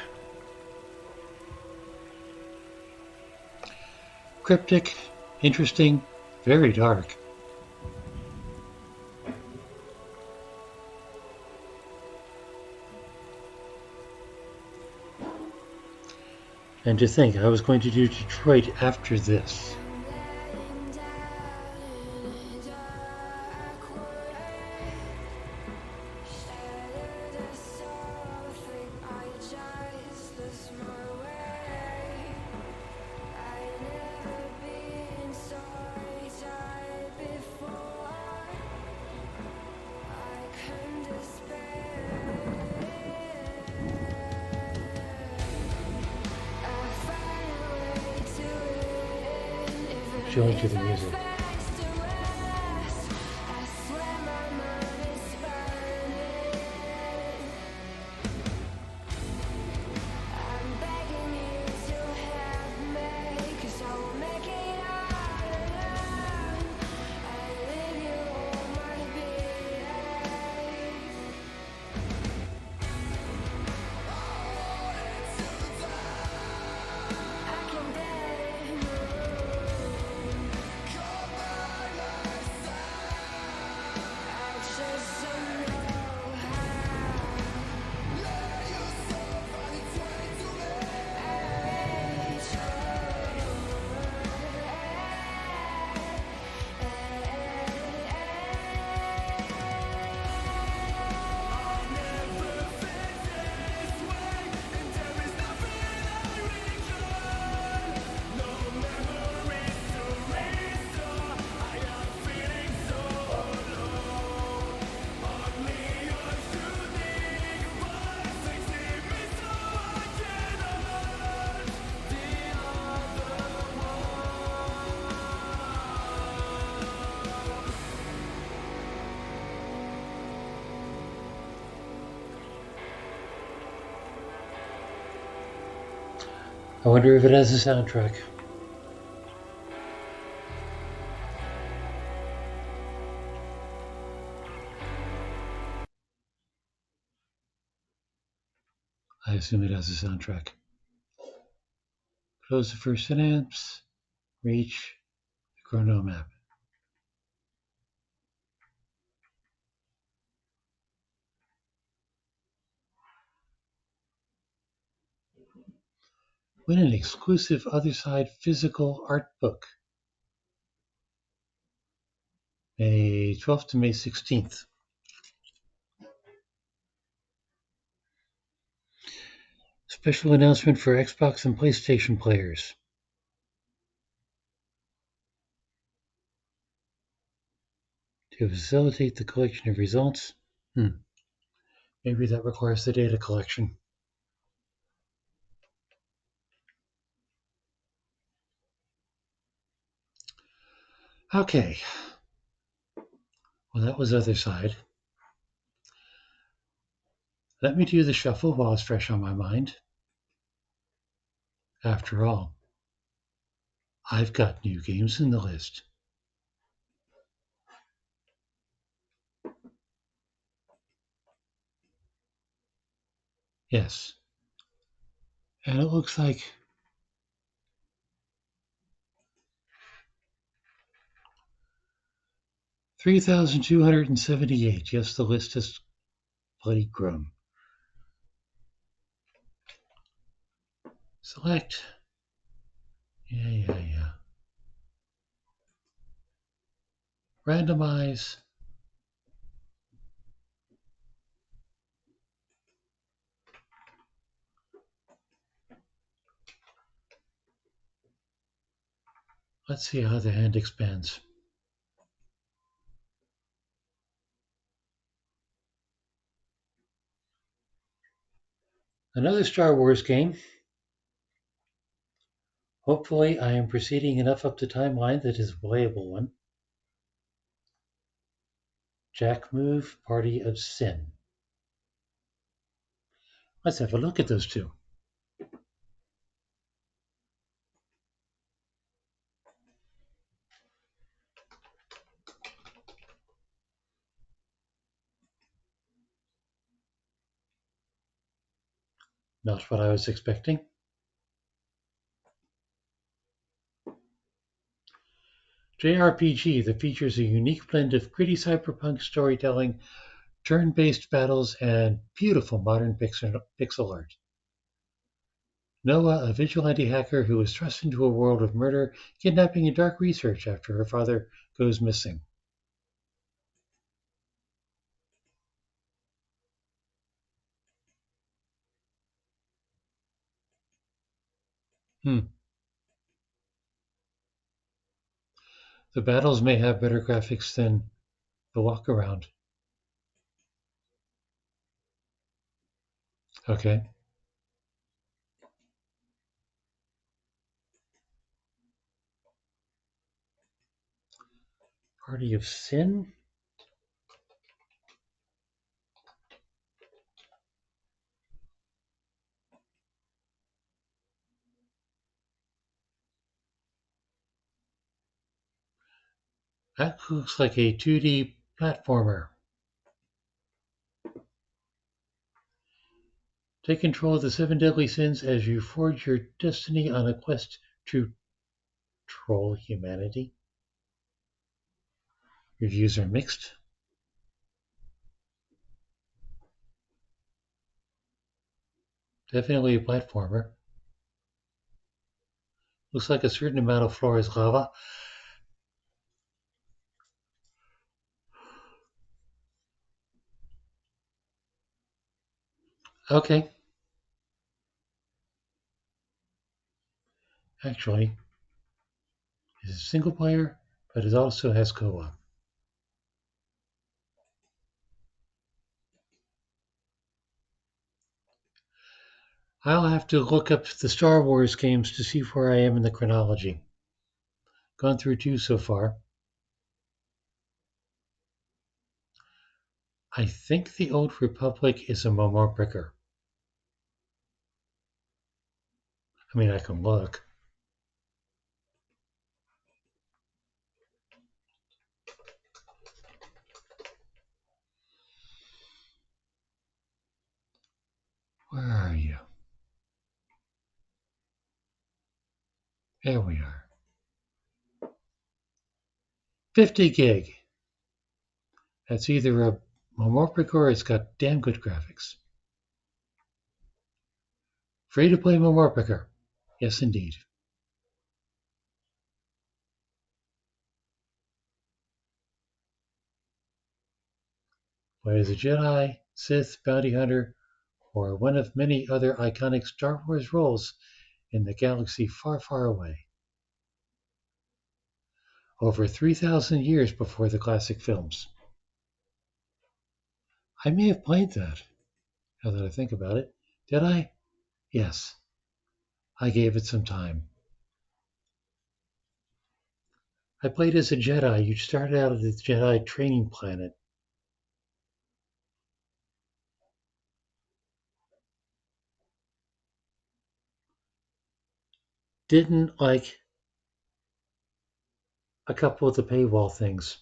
Cryptic, interesting, very dark. And to think, I was going to do Detroit after this. Chilling to the music. I wonder if it has a soundtrack. I assume it has a soundtrack. Close the first sentence. Reach the chrono map. Win an exclusive Othercide physical art book. May 12th to May 16th. Special announcement for Xbox and PlayStation players. To facilitate the collection of results. Maybe that requires the data collection. Okay. Well, that was Othercide. Let me do the shuffle while it's fresh on my mind. After all, I've got new games in the list. Yes. And it looks like 3,278. Yes, the list has bloody grown. Select. Yeah. Randomize. Let's see how the hand expands. Another Star Wars game. Hopefully, I am proceeding enough up the timeline that is a playable one. Jack Move, Party of Sin. Let's have a look at those two. Not what I was expecting. JRPG that features a unique blend of gritty cyberpunk storytelling, turn-based battles, and beautiful modern pixel art. Noah, a vigilante hacker who is thrust into a world of murder, kidnapping, and dark research after her father goes missing. The battles may have better graphics than the walk around. Okay. Party of Sin? That looks like a 2D platformer. Take control of the 7 deadly sins as you forge your destiny on a quest to troll humanity. Reviews are mixed. Definitely a platformer. Looks like a certain amount of floor is lava. Okay. Actually, it's single player, but it also has co-op. I'll have to look up the Star Wars games to see where I am in the chronology. Gone through 2 so far. I think the Old Republic is a Momo Bricker. I mean, I can look. Where are you? There we are. 50 gig. That's either a Momorpic or it's got damn good graphics. Free to play Momorpicker. Yes, indeed. Whether as a Jedi, Sith, bounty hunter, or one of many other iconic Star Wars roles in the galaxy far, far away. Over 3,000 years before the classic films. I may have played that, now that I think about it. Did I? Yes, I gave it some time. I played as a Jedi. You started out at the Jedi training planet. Didn't like a couple of the paywall things.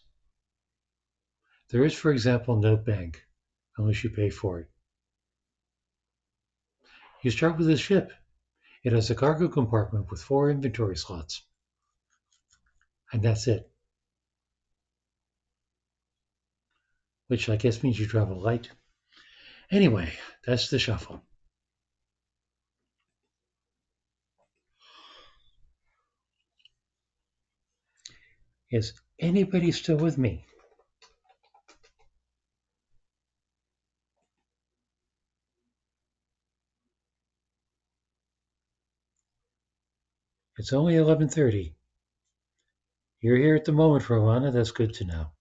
There is, for example, no bank, unless you pay for it. You start with a ship. It has a cargo compartment with 4 inventory slots. And that's it. Which I guess means you travel light. Anyway, that's the shuffle. Is anybody still with me? It's only 11:30. You're here at the moment, Rowana. That's good to know.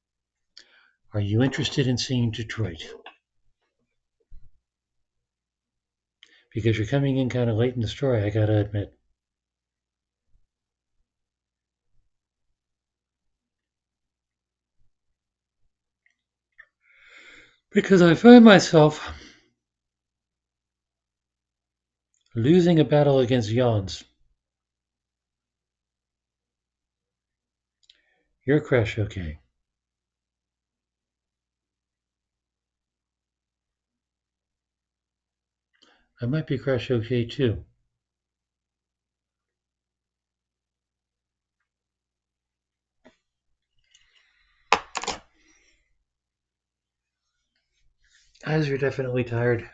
Are you interested in seeing Detroit? Because you're coming in kind of late in the story, I gotta admit. Because I find myself losing a battle against yawns. Your crash okay. I might be crash okay too. Eyes are definitely tired.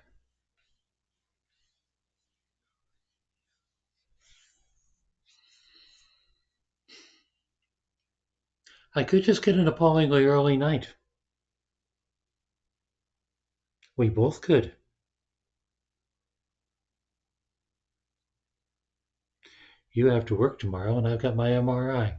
I could just get an appallingly early night. We both could. You have to work tomorrow, and I've got my MRI.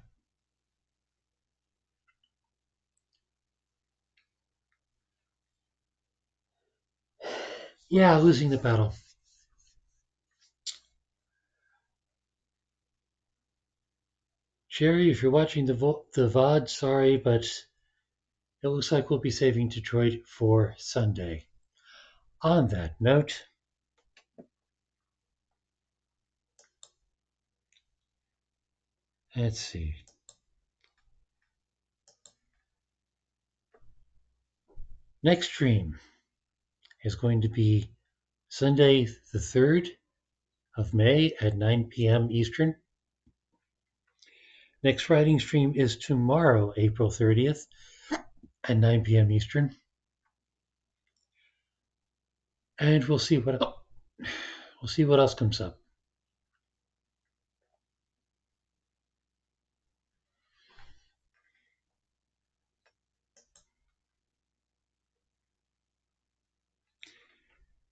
Yeah, losing the battle. Sherry, if you're watching the VOD, sorry, but it looks like we'll be saving Detroit for Sunday. On that note, let's see. Next stream is going to be Sunday, the 3rd of May at 9 p.m. Eastern. Next writing stream is tomorrow, April 30th at 9 p.m. Eastern. And we'll see what else comes up.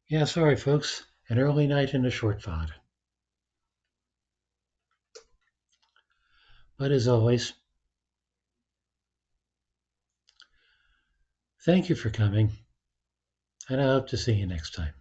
Yeah, sorry, folks. An early night and a short VOD. But as always, thank you for coming, and I hope to see you next time.